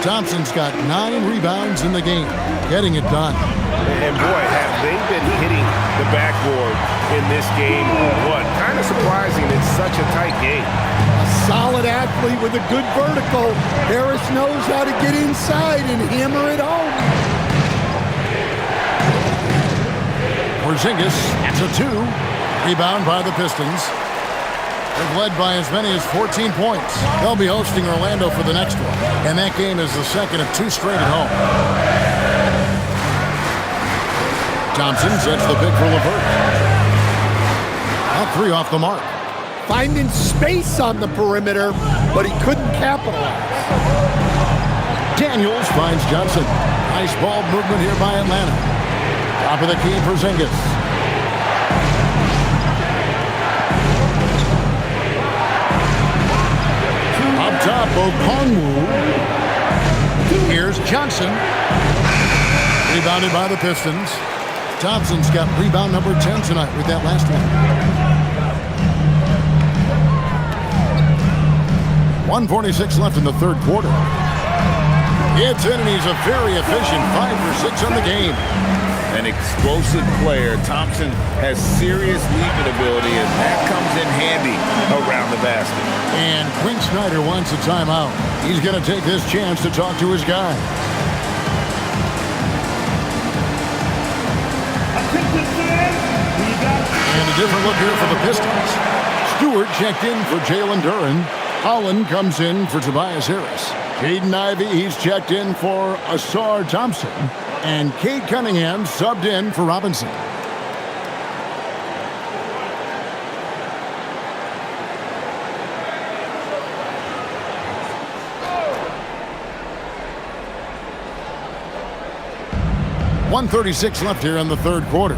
Thompson's got 9 rebounds in the game, getting it done. And boy, have they been hitting the backboard in this game or what? Kind of surprising it's such a tight game. A solid athlete with a good vertical. Harris knows how to get inside and hammer it home. Porzingis, that's a 2. Rebound by the Pistons. They've led by as many as 14 points. They'll be hosting Orlando for the next one, and that game is the second of 2 straight at home. Thompson sets the pick for LeVert. All 3 off the mark. Finding space on the perimeter, but he couldn't capitalize. Daniels finds Johnson. Nice ball movement here by Atlanta. Top of the key for Porzingis. Up top, Okongwu. Here's Johnson. Rebounded by the Pistons. Thompson's got rebound number 10 tonight with that last one. 1:46 left in the third quarter. It's in, and he's a very efficient 5 for 6 on the game. An explosive player. Thompson has serious leaping ability, and that comes in handy around the basket. And Quinn Snyder wants a timeout. He's going to take this chance to talk to his guy. And a different look here for the Pistons. Stewart checked in for Jalen Duren. Holland comes in for Tobias Harris. Jaden Ivey, he's checked in for Asar Thompson. And Cade Cunningham subbed in for Robinson. .136 left here in the third quarter.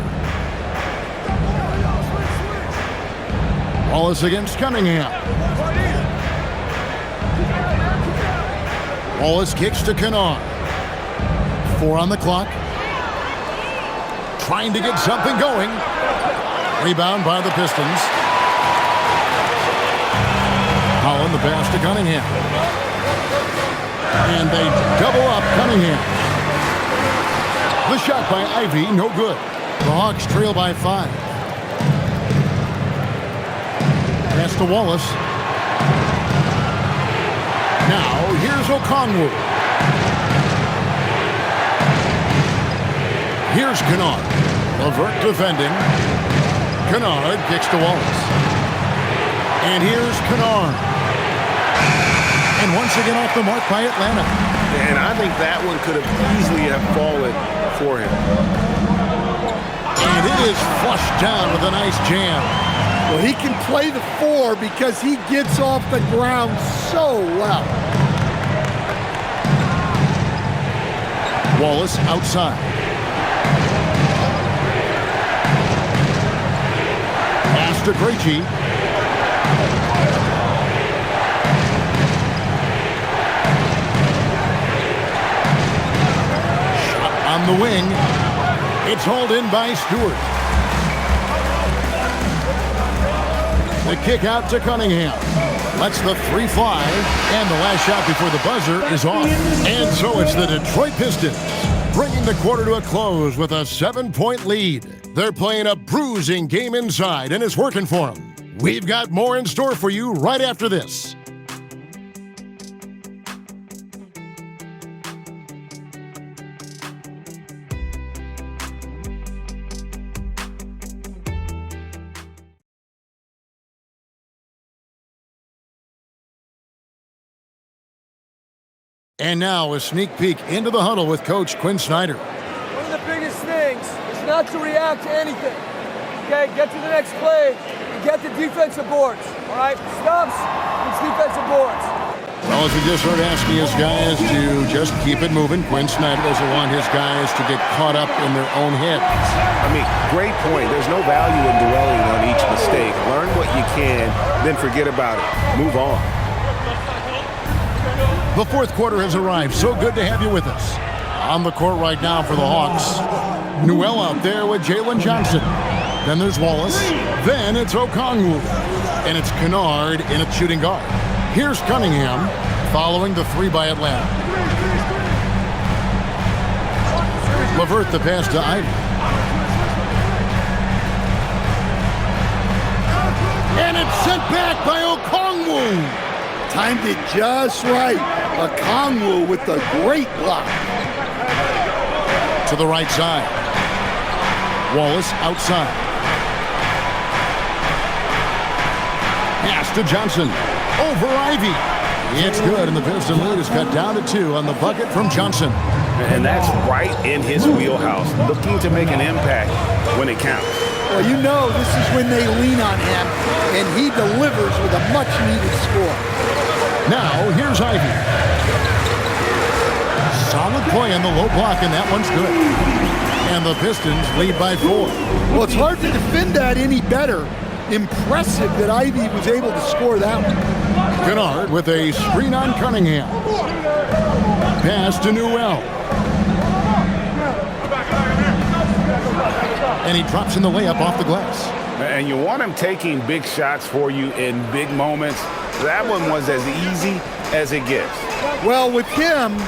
Wallace against Cunningham. Wallace kicks to Kennard. 4 on the clock. Trying to get something going. Rebound by the Pistons. Holland the pass to Cunningham. And they double up Cunningham. The shot by Ivey, no good. The Hawks trail by 5. Pass to Wallace. Now, here's Okongwu. Here's Kennard. LeVert defending. Kennard kicks to Wallace. And here's Kennard. And once again off the mark by Atlanta. And I think that one could have easily have fallen for him. And it is flushed down with a nice jam. Well, he can play the 4 because he gets off the ground so well. Wallace outside. Pass to Krejci. Shot on the wing. It's hauled in by Stewart. The kick out to Cunningham. Lets the 3 fly. And the last shot before the buzzer is off. And so it's the Detroit Pistons bringing the quarter to a close with a 7-point lead. They're playing a bruising game inside, and it's working for them. We've got more in store for you right after this. And now a sneak peek into the huddle with Coach Quinn Snyder. One of the biggest things is not to react to anything. Okay, get to the next play and get the defensive boards. All right, stops, it's defensive boards. Well, Well, as we just heard, asking his guys to just keep it moving. Quinn Snyder doesn't want his guys to get caught up in their own heads. I mean, great point. There's no value in dwelling on each mistake. Learn what you can, then forget about it. Move on. The fourth quarter has arrived. So good to have you with us. On the court right now for the Hawks. Newell out there with Jalen Johnson. Then there's Wallace. Then it's Okongwu. And it's Kennard in at shooting guard. Here's Cunningham following the three by Atlanta. LeVert the pass to Ivy. And it's sent back by Okongwu. Timed it just right. Okongwu with the great block. To the right side. Wallace outside. Pass to Johnson. Over Ivy. It's good, and the Piston lead is cut down to 2 on the bucket from Johnson. And that's right in his wheelhouse, looking to make an impact when it counts. Well, you know this is when they lean on him, and he delivers with a much-needed score. Now, here's Ivy. Solid play on the low block, and that one's good. And the Pistons lead by 4. Well, it's hard to defend that any better. Impressive that Ivy was able to score that one. Kennard with a screen on Cunningham. Pass to Newell. And he drops in the layup off the glass. And you want him taking big shots for you in big moments. That one was as easy as it gets. Well, with him,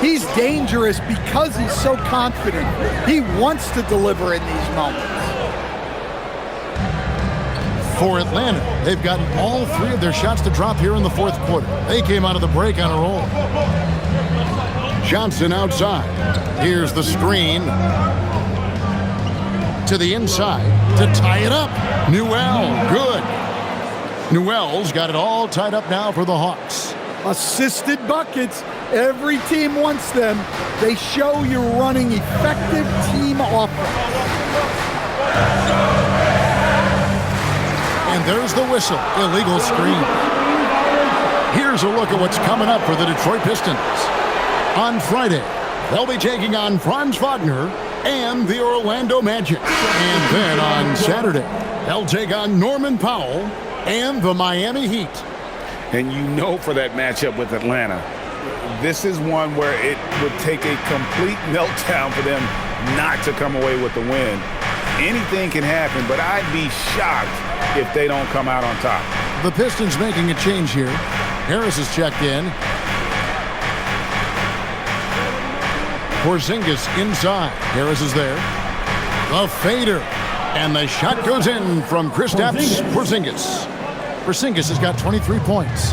he's dangerous because he's so confident. He wants to deliver in these moments. For Atlanta, they've gotten all 3 of their shots to drop here in the fourth quarter. They came out of the break on a roll. Johnson outside. Here's the screen. To the inside to tie it up. Newell, good. Newell's got it all tied up now for the Hawks. Assisted buckets. Every team wants them. They show you're running effective team offense. And there's the whistle. Illegal screen. Here's a look at what's coming up for the Detroit Pistons. On Friday, they'll be taking on Franz Wagner and the Orlando Magic. And then on Saturday, they'll take on Norman Powell and the Miami Heat. And you know for that matchup with Atlanta, this is one where it would take a complete meltdown for them not to come away with the win. Anything can happen, but I'd be shocked if they don't come out on top. The Pistons making a change here. Harris is checked in. Porzingis inside. Harris is there. The fader. And the shot goes in from Kristaps Porzingis. Porzingis has got 23 points.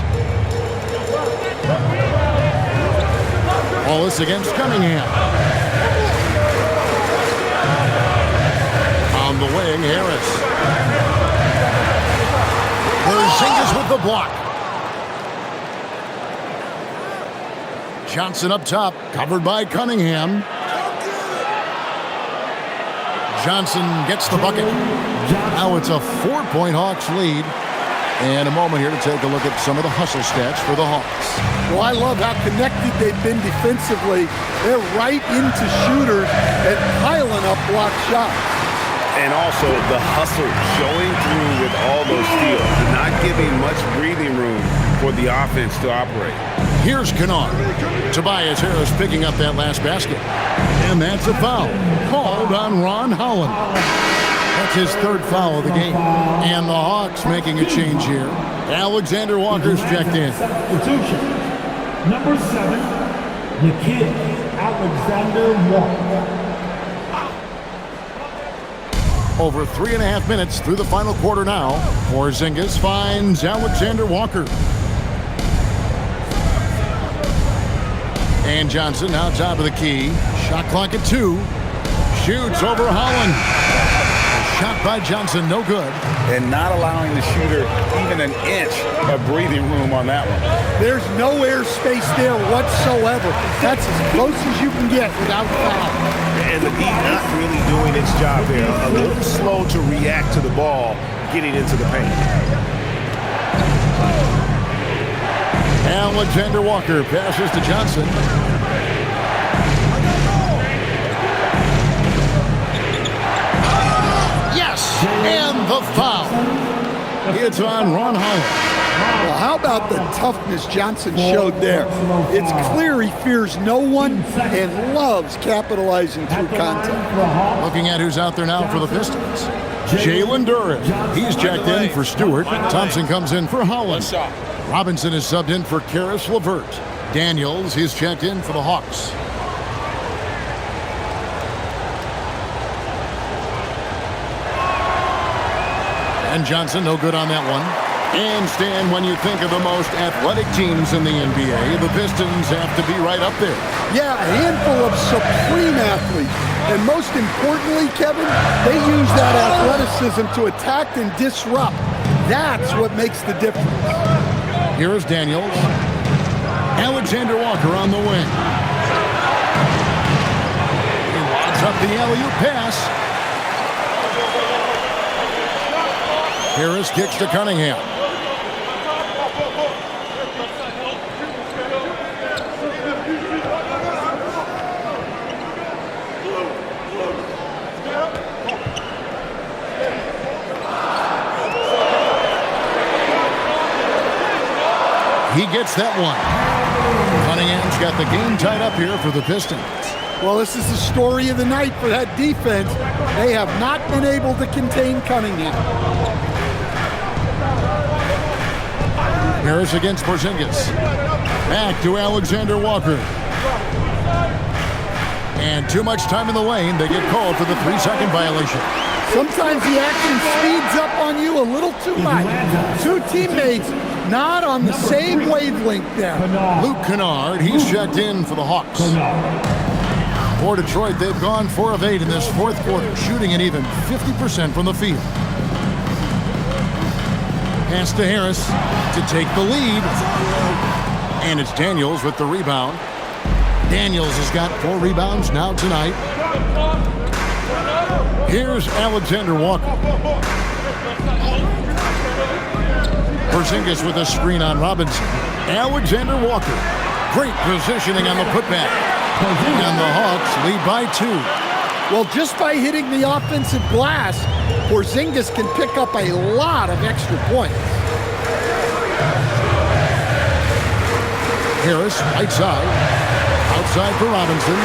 Wallace against Cunningham. On the wing, Harris. Porzingis with the block. Johnson up top, covered by Cunningham. Johnson gets the bucket. Now it's a 4-point Hawks lead. And a moment here to take a look at some of the hustle stats for the Hawks. Well, I love how connected they've been defensively. They're right into shooters and piling up block shots. And also the hustle showing through with all those steals, not giving much breathing room for the offense to operate. Here's Kennard. Tobias Harris picking up that last basket. And that's a foul called on Ron Holland. That's his 3rd foul of the game. And the Hawks making a change here. Alexander Walker's checked in. Substitution. Number 7, the kid, Alexander Walker. Over 3.5 minutes through the final quarter now. Porzingis finds Alexander Walker. And Johnson now top of the key. Shot clock at 2. Shoots over Holland. Shot by Johnson, no good. And not allowing the shooter even an inch of breathing room on that one. There's no airspace there whatsoever. That's as close as you can get without foul. And the D not really doing its job there. A little slow to react to the ball getting into the paint. Alexander Walker passes to Johnson. Yes, and the foul. It's on Ron Holland. Well, how about the toughness Johnson showed there? It's clear he fears no one and loves capitalizing through contact. Looking at who's out there now for the Pistons. Jalen Duren. He's checked in for Stewart. Thompson comes in for Holland. Robinson is subbed in for Karis LeVert. Daniels, he's checked in for the Hawks. And Johnson, no good on that one. And Stan, when you think of the most athletic teams in the NBA, the Pistons have to be right up there. Yeah, a handful of supreme athletes. And most importantly, Kevin, they use that athleticism to attack and disrupt. That's what makes the difference. Here is Daniels. Alexander Walker on the wing. He wads up the alley-oop pass. Harris kicks to Cunningham. He gets that one. Cunningham's got the game tied up here for the Pistons. Well, this is the story of the night for that defense. They have not been able to contain Cunningham. Harris against Porzingis. Back to Alexander Walker. And too much time in the lane. They get called for the 3-second violation. Sometimes the action speeds up on you a little too much. Two teammates not on the same wavelength there. Luke Kennard, he's checked in for the Hawks. For Detroit, they've gone 4 of 8 in this fourth quarter, shooting an even 50% from the field. Pass to Harris to take the lead. And it's Daniels with the rebound. Daniels has got 4 rebounds now tonight. Here's Alexander Walker. Porzingis with a screen on Robinson. Alexander Walker. Great positioning on the putback. And the Hawks lead by 2. Well, just by hitting the offensive glass, Porzingis can pick up a lot of extra points. Harris, right side. Outside for Robinson.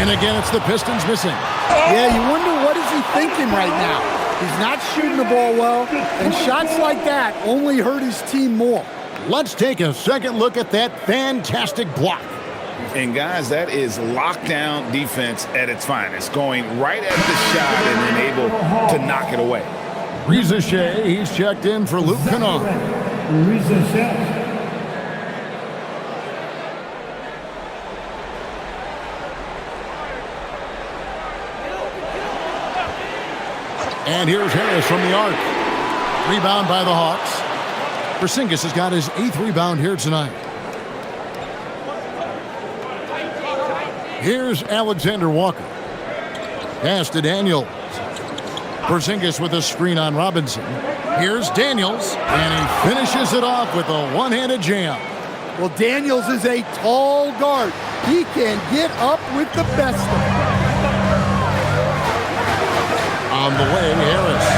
And again, it's the Pistons missing. Yeah, you wonder what is he thinking right now. He's not shooting the ball well, and shots like that only hurt his team more. Let's take a second look at that fantastic block. And guys, that is lockdown defense at its finest, going right at the shot and then able to knock it away. Reza Shea, he's checked in for Luke Kennard. Reza Shea. And here's Harris from the arc. Rebound by the Hawks. Porzingis has got his 8th rebound here tonight. Here's Alexander Walker. Pass to Daniels. Porzingis with a screen on Robinson. Here's Daniels, and he finishes it off with a one-handed jam. Well, Daniels is a tall guard. He can get up with the best of them. On the way, Harris.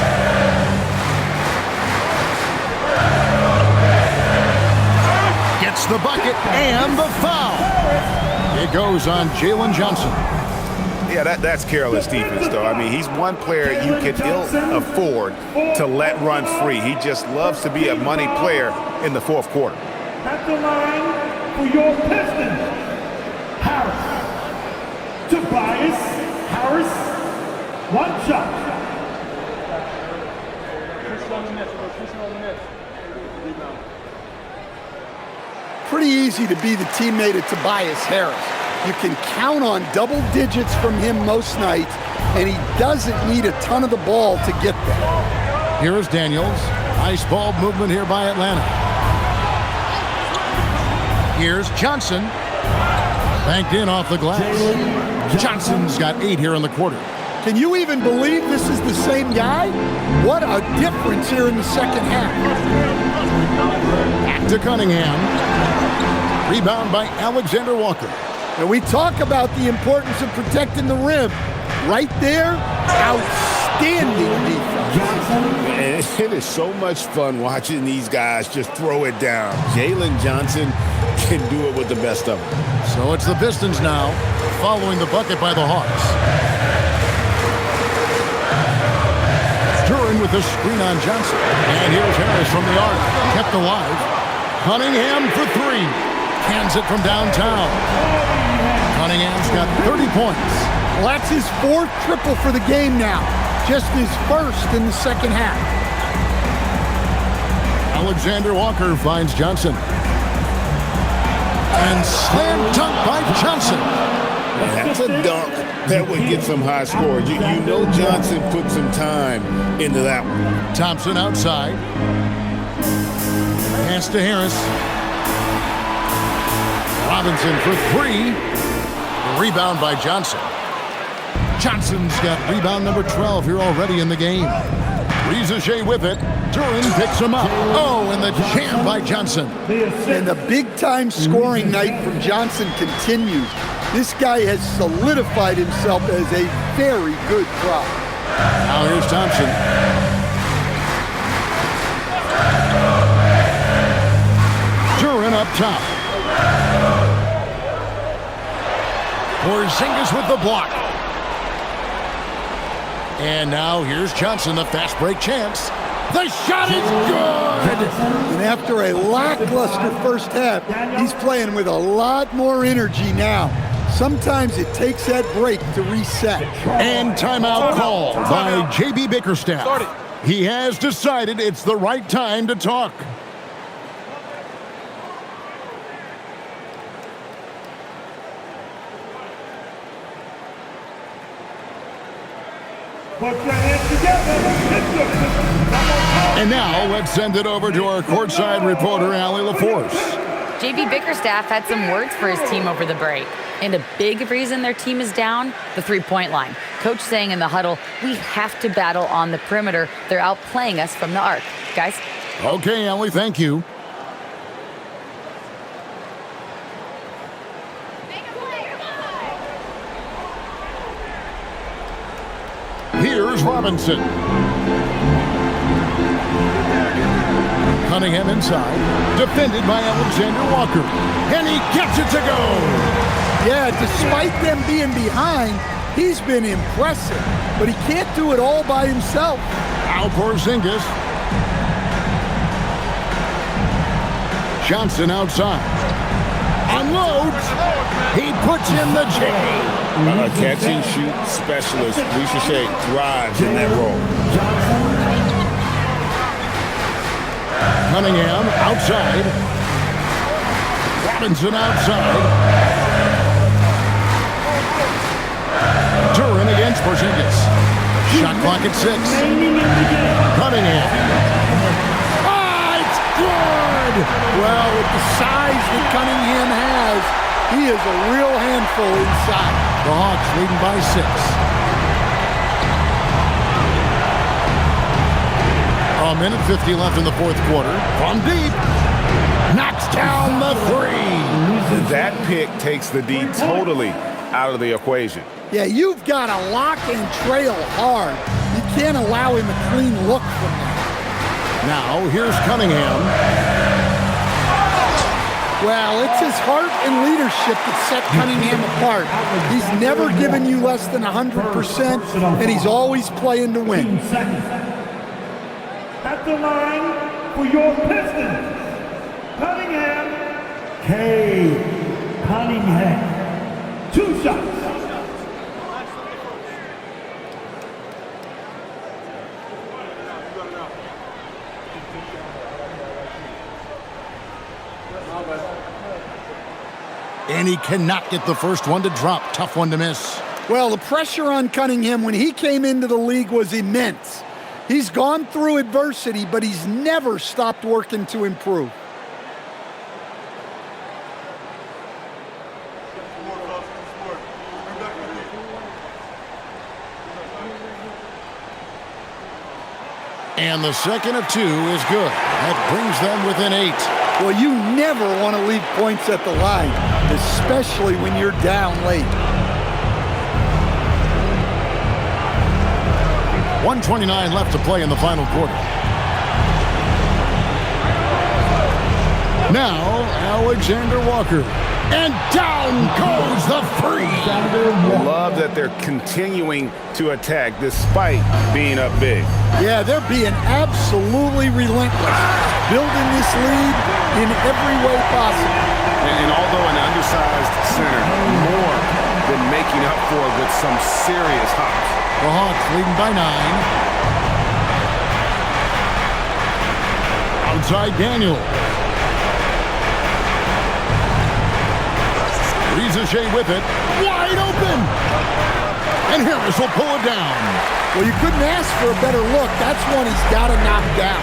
Gets the bucket and the foul. It goes on Jalen Johnson. Yeah, that's careless defense, though. I mean, he's one player you can ill afford to let run free. He just loves to be a money player in the fourth quarter. At the line for your Pistons, Harris. Tobias Harris, 1 shot. Pretty easy to be the teammate of Tobias Harris. You can count on double digits from him most nights, and he doesn't need a ton of the ball to get there. Here is Daniels. Nice ball movement here by Atlanta. Here's Johnson. Banked in off the glass. Johnson's got 8 here in the quarter. Can you even believe this is the same guy? What a difference here in the second half. Back to Cunningham. Rebound by Alexander Walker. And we talk about the importance of protecting the rim. Right there, outstanding defense. It is so much fun watching these guys just throw it down. Jalen Johnson can do it with the best of them. So it's the Pistons now, following the bucket by the Hawks. Duran with the screen on Johnson. And here's Harris from the arc. Kept alive. Cunningham for three. Cans it from downtown. Cunningham's got 30 points. Well, that's his fourth triple for the game now. Just his first in the second half. Alexander Walker finds Johnson. And slam dunk by Johnson. That's a dunk that would get some high scores. You know Johnson put some time into that one. Thompson outside. Pass to Harris. Robinson for three. The rebound by Johnson. Johnson's got rebound number 12 here already in the game. Rizachet with it. Duran picks him up. Oh, and the jam by Johnson. And the big-time scoring night from Johnson continues. This guy has solidified himself as a very good prop. Now here's Thompson. Duran up top. Porzingis with the block. And now here's Johnson, the fast break chance. The shot is good! And after a lackluster first half, he's playing with a lot more energy now. Sometimes it takes that break to reset. And timeout called by J.B. Bickerstaff. He has decided it's the right time to talk. Put your hands together. And now let's send it over to our courtside reporter, Allie LaForce. JB Bickerstaff had some words for his team over the break. And a big reason their team is down, the three-point line. Coach saying in the huddle, we have to battle on the perimeter. They're outplaying us from the arc. Guys? Okay, Allie, thank you. Here's Robinson. Cunningham inside, defended by Alexander Walker. And he gets it to go. Yeah, despite them being behind, he's been impressive. But he can't do it all by himself. Now Porzingis. Johnson outside. Unloads. He puts in the J. A catch-and-shoot specialist, Rizachet, thrives in that role. Cunningham outside. Robinson outside. Duran against Porzingis. Shot clock at 6. Cunningham. Ah, it's good! Well, with the size that Cunningham has, he is a real handful inside. The Hawks leading by 6. A minute 50 left in the fourth quarter. From deep. Knocks down the three. That pick takes the D totally out of the equation. Yeah, you've got to lock and trail hard. You can't allow him a clean look from that. Now, here's Cunningham. Well, it's his heart and leadership that set Cunningham apart. He's never given you less than 100%, and he's always playing to win. At the line for your Pistons, Cunningham, K. Cunningham. 2 shots. And he cannot get the first one to drop. Tough one to miss. Well, the pressure on Cunningham when he came into the league was immense. He's gone through adversity, but he's never stopped working to improve. And the second of 2 is good. That brings them within 8. Well, you never want to leave points at the line, especially when you're down late. 1:29 left to play in the final quarter. Now, Alexander Walker. And down goes the free. Love that they're continuing to attack despite being up big. Yeah, they're being absolutely relentless, building this lead in every way possible. And although an undersized center, more than making up for it with some serious hops. The Hawks leading by 9. Outside Daniel. Ricochet with it. Wide open. And Harris will pull it down. Well, you couldn't ask for a better look. That's one he's got to knock down.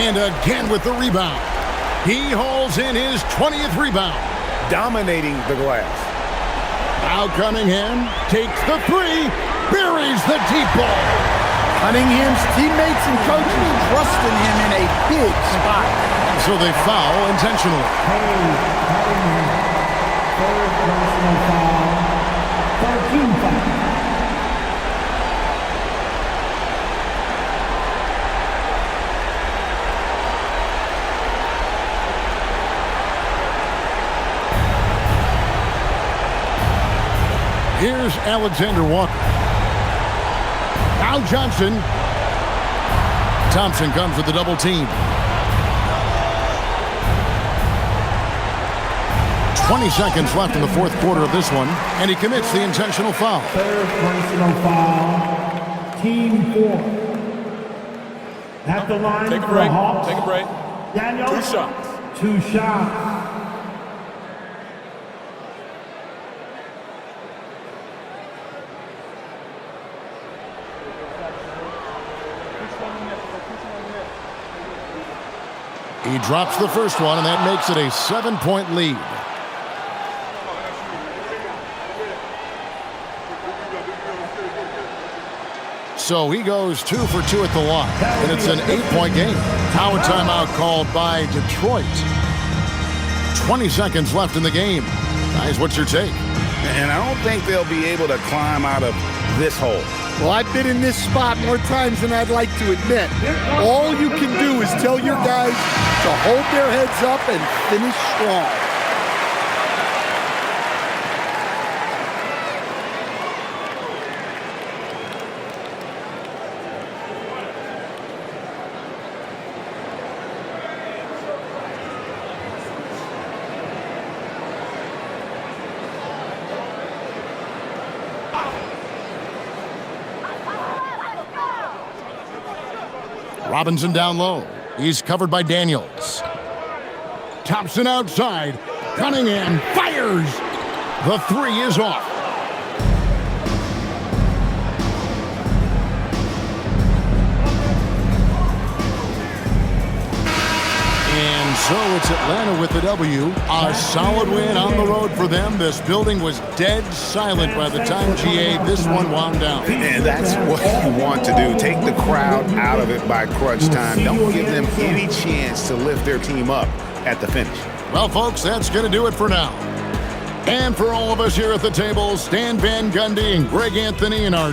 And again with the rebound. He hauls in his 20th rebound. Dominating the glass. Now Cunningham takes the 3. Buries the deep ball. Cunningham's teammates and coaches trusting him in a big spot. So they foul intentionally. Third personal foul. 13 foul. Here's Alexander Walker. Now Johnson. Thompson comes with the double team. 20 seconds left in the fourth quarter of this one, and he commits the intentional foul. Third personal foul. Team 4. At the line Take a for break. the Hawks. Take a break. Daniel. 2 shots. 2 shots. He drops the first one, and that makes it a 7-point lead. So he goes 2 for 2 at the line, and it's an 8-point game. Now a timeout called by Detroit. 20 seconds left in the game. Guys, what's your take? And I don't think they'll be able to climb out of this hole. Well, I've been in this spot more times than I'd like to admit. All you can do is tell your guys to hold their heads up and finish strong. Robinson down low. He's covered by Daniels. Thompson outside. Cunningham fires. The 3 is off. And so it's Atlanta with the W. A solid win on the road for them. This building was dead silent by the time, GA, this one wound down. And that's what you want to do. Take the crowd out of it by crunch time. Don't give them any chance to lift their team up at the finish. Well, folks, that's going to do it for now. And for all of us here at the table, Stan Van Gundy and Greg Anthony and our